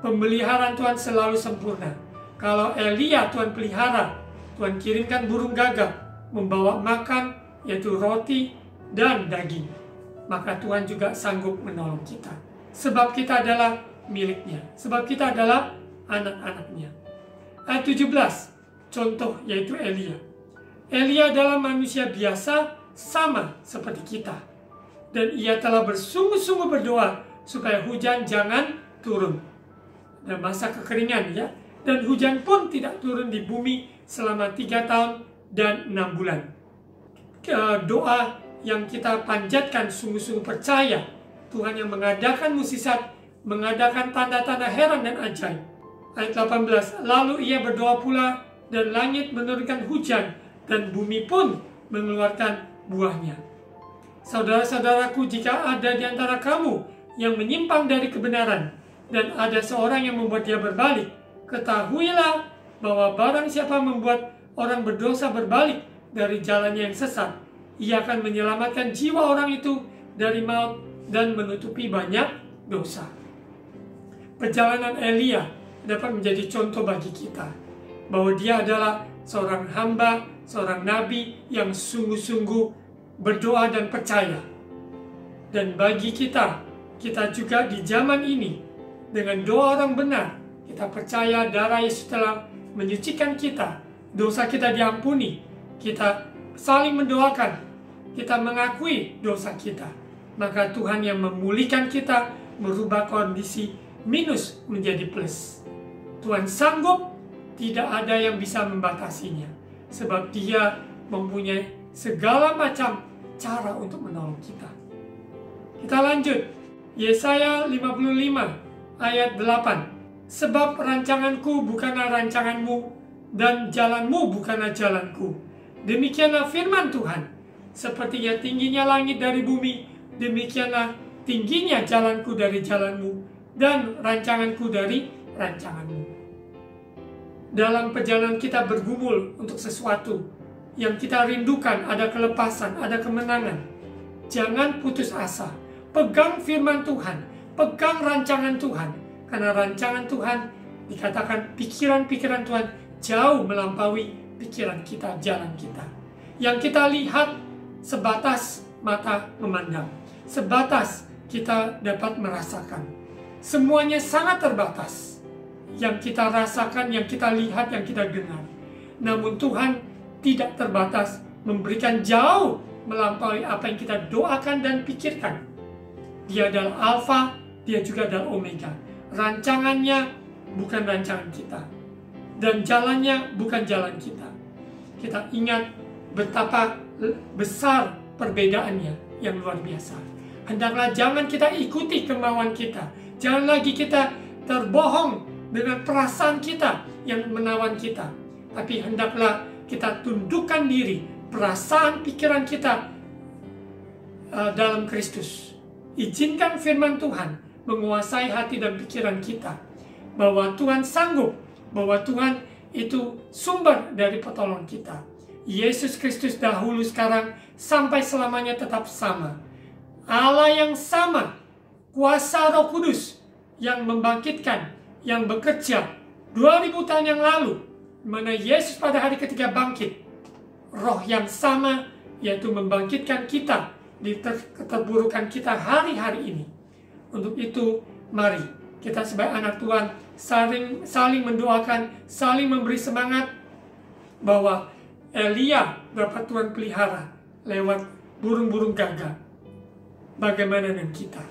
Pemeliharaan Tuhan selalu sempurna. Kalau Elia Tuhan pelihara, Tuhan kirimkan burung gagak membawa makan, yaitu roti dan daging, maka Tuhan juga sanggup menolong kita. Sebab kita adalah miliknya, sebab kita adalah anak-anaknya. Ayat 17, contoh yaitu Elia. Elia adalah manusia biasa sama seperti kita. Dan ia telah bersungguh-sungguh berdoa supaya hujan jangan turun. Dan masa kekeringan ya. Dan hujan pun tidak turun di bumi selama 3 tahun dan 6 bulan. Doa yang kita panjatkan sungguh-sungguh percaya Tuhan yang mengadakan mukjizat, mengadakan tanda-tanda heran dan ajaib. Ayat 18, lalu ia berdoa pula dan langit menurunkan hujan dan bumi pun mengeluarkan buahnya. Saudara-saudaraku, jika ada di antara kamu yang menyimpang dari kebenaran dan ada seorang yang membuat dia berbalik, ketahuilah bahwa barang siapa membuat orang berdosa berbalik dari jalannya yang sesat, ia akan menyelamatkan jiwa orang itu dari maut dan menutupi banyak dosa. Perjalanan Elia dapat menjadi contoh bagi kita bahwa dia adalah seorang hamba, seorang nabi yang sungguh-sungguh berdoa dan percaya. Dan bagi kita juga di zaman ini, dengan doa orang benar, kita percaya darah Yesus telah menyucikan kita, dosa kita diampuni, kita saling mendoakan, kita mengakui dosa kita, maka Tuhan yang memulihkan kita, merubah kondisi minus menjadi plus. Tuhan sanggup, tidak ada yang bisa membatasinya, sebab Dia mempunyai segala macam cara untuk menolong kita. Kita lanjut, Yesaya 55 ayat 8. Sebab rancanganku bukanlah rancanganmu, dan jalanmu bukanlah jalanku. Demikianlah firman Tuhan. Sepertinya tingginya langit dari bumi, demikianlah tingginya jalanku dari jalanmu, dan rancanganku dari rancanganmu. Dalam perjalanan kita bergumul untuk sesuatu yang kita rindukan, ada kelepasan, ada kemenangan. Jangan putus asa. Pegang firman Tuhan, pegang rancangan Tuhan. Karena rancangan Tuhan, dikatakan pikiran-pikiran Tuhan jauh melampaui pikiran kita, jalan kita. Yang kita lihat sebatas mata memandang, sebatas kita dapat merasakan. Semuanya sangat terbatas. yang kita rasakan, yang kita lihat, yang kita dengar. Namun Tuhan tidak terbatas, memberikan jauh melampaui apa yang kita doakan dan pikirkan. Dia adalah Alfa, dia juga adalah Omega. Rancangannya bukan rancangan kita, dan jalannya bukan jalan kita. Kita ingat betapa besar perbedaannya yang luar biasa. Hendaklah jangan kita ikuti kemauan kita. Jangan lagi kita terbohong dengan perasaan kita yang menawan kita. Tapi hendaklah kita tundukkan diri, perasaan pikiran kita dalam Kristus. Izinkan firman Tuhan menguasai hati dan pikiran kita. Bahwa Tuhan sanggup, bahwa Tuhan itu sumber dari pertolongan kita. Yesus Kristus dahulu, sekarang, sampai selamanya tetap sama. Allah yang sama, kuasa Roh Kudus yang membangkitkan, yang bekerja 2000 tahun yang lalu, mana Yesus pada hari ketiga bangkit. Roh yang sama, yaitu membangkitkan kita di keterburukan kita hari-hari ini. Untuk itu, mari kita sebagai anak Tuhan saling mendoakan, saling memberi semangat bahwa Elia dapat Tuhan pelihara lewat burung-burung gagak. Bagaimana dengan kita?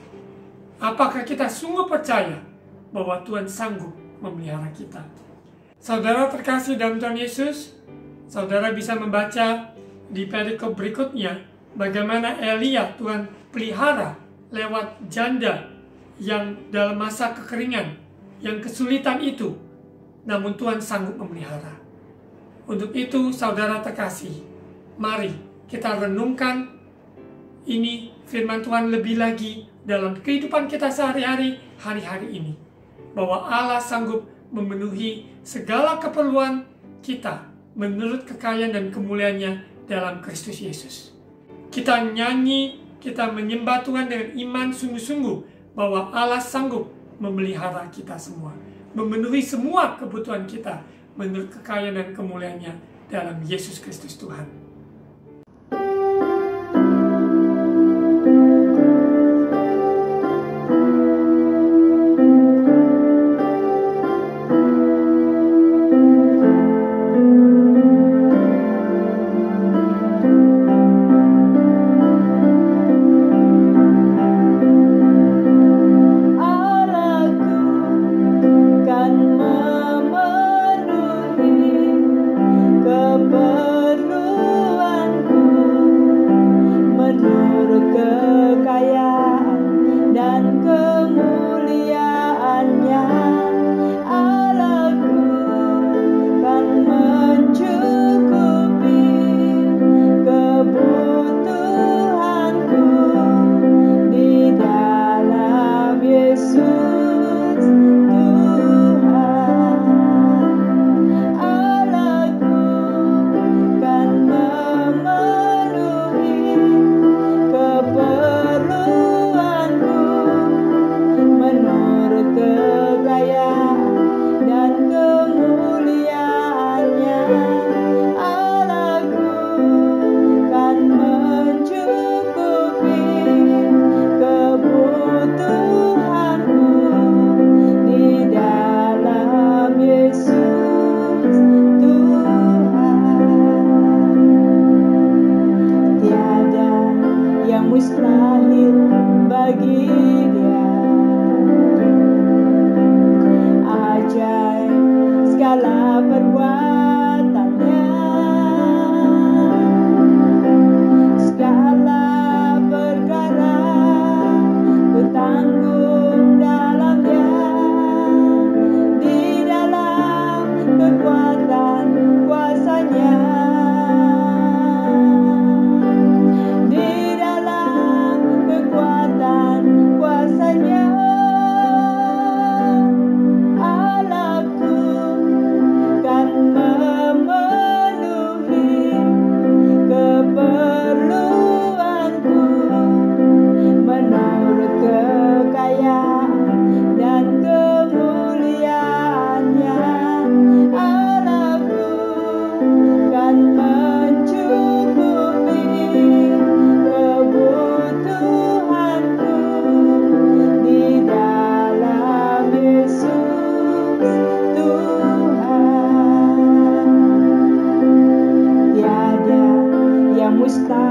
Apakah kita sungguh percaya bahwa Tuhan sanggup memelihara kita? Saudara terkasih dalam Tuhan Yesus, saudara bisa membaca di perikop berikutnya bagaimana Elia Tuhan pelihara lewat janda yang dalam masa kekeringan, yang kesulitan itu, namun Tuhan sanggup memelihara. Untuk itu, saudara terkasih, mari kita renungkan ini firman Tuhan lebih lagi dalam kehidupan kita sehari-hari, hari-hari ini. Bahwa Allah sanggup memenuhi segala keperluan kita menurut kekayaan dan kemuliaannya dalam Kristus Yesus. Kita nyanyi, kita menyembah Tuhan dengan iman sungguh-sungguh bahwa Allah sanggup memelihara kita semua, memenuhi semua kebutuhan kita menurut kekayaan dan kemuliaannya dalam Yesus Kristus Tuhan. Kuasa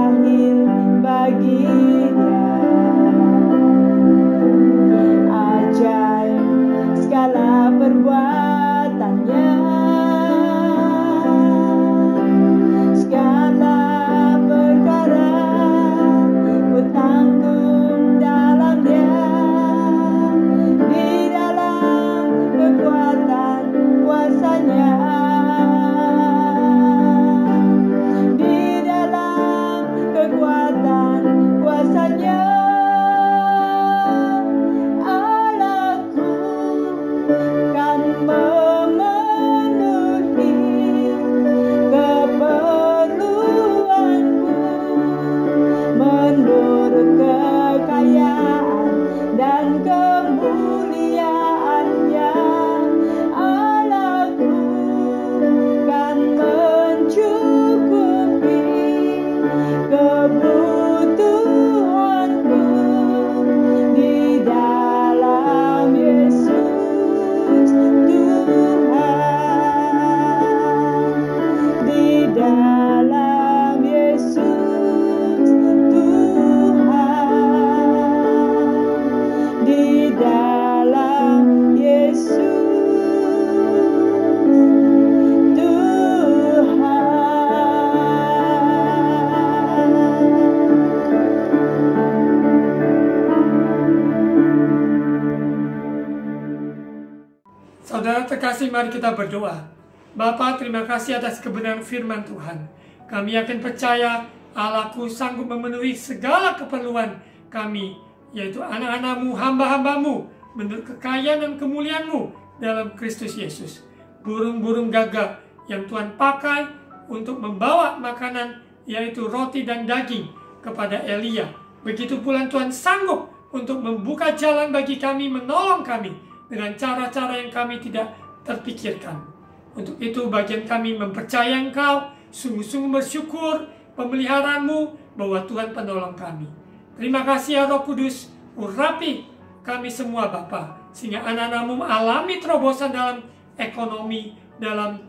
lahir baginya. Ajaib segala perbuatannya, segala perkara ku tanggung dalam Dia, di dalam kekuatan kuasa-Nya, di dalam kekuatan kuasa-Nya. Allahku kan memenuhi keperluanku menurut kekayaan dan kemuliaan-Nya. Allahku kan mencukupi kebutuhanku di dalam Yesus Tuhan, di dalam Yesus Tuhan, di dalam Yesus Saudara terkasih, mari kita berdoa. Bapa, terima kasih atas kebenaran firman Tuhan. Kami yakin percaya Allahku sanggup memenuhi segala keperluan kami, yaitu anak-anak-Mu, hamba-hamba-Mu, menurut kekayaan dan kemuliaan-Mu dalam Kristus Yesus. Burung-burung gagak yang Tuhan pakai untuk membawa makanan, yaitu roti dan daging, kepada Elia. Begitu pula Tuhan sanggup untuk membuka jalan bagi kami, menolong kami dengan cara-cara yang kami tidak terpikirkan. Untuk itu bagian kami mempercayai Engkau, sungguh-sungguh bersyukur pemeliharaan-Mu, bahwa Tuhan penolong kami. Terima kasih ya Roh Kudus, urapi kami semua Bapa, sehingga anak-anak-Mu alami terobosan dalam ekonomi, dalam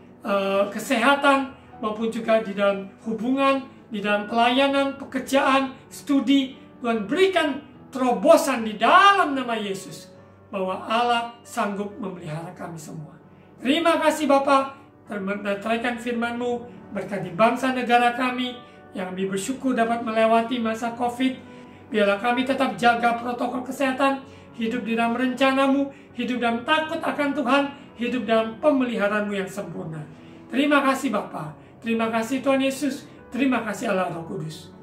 kesehatan, maupun juga di dalam hubungan, di dalam pelayanan, pekerjaan, studi. Tuhan berikan terobosan di dalam nama Yesus, bahwa Allah sanggup memelihara kami semua. Terima kasih Bapa, termeteraikan firman-Mu, berkati bangsa negara kami, yang kami bersyukur dapat melewati masa COVID. Biarlah kami tetap jaga protokol kesehatan, hidup di dalam rencana-Mu, hidup dalam takut akan Tuhan, hidup dalam pemeliharaan-Mu yang sempurna. Terima kasih Bapa, terima kasih Tuhan Yesus, terima kasih Allah Roh Kudus.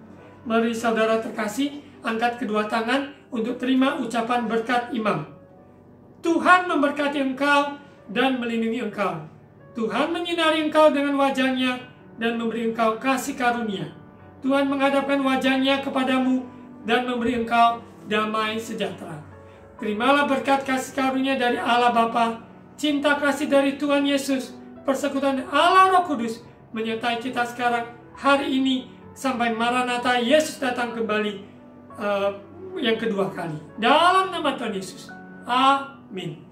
Mari saudara terkasih, angkat kedua tangan untuk terima ucapan berkat imam. Tuhan memberkati engkau dan melindungi engkau. Tuhan menyinari engkau dengan wajah-Nya dan memberi engkau kasih karunia. Tuhan menghadapkan wajah-Nya kepadamu dan memberi engkau damai sejahtera. Terimalah berkat kasih karunia dari Allah Bapa, cinta kasih dari Tuhan Yesus, persekutuan Allah Roh Kudus menyertai kita sekarang, hari ini, sampai Maranatha Yesus datang kembali yang kedua kali. Dalam nama Tuhan Yesus. Amin.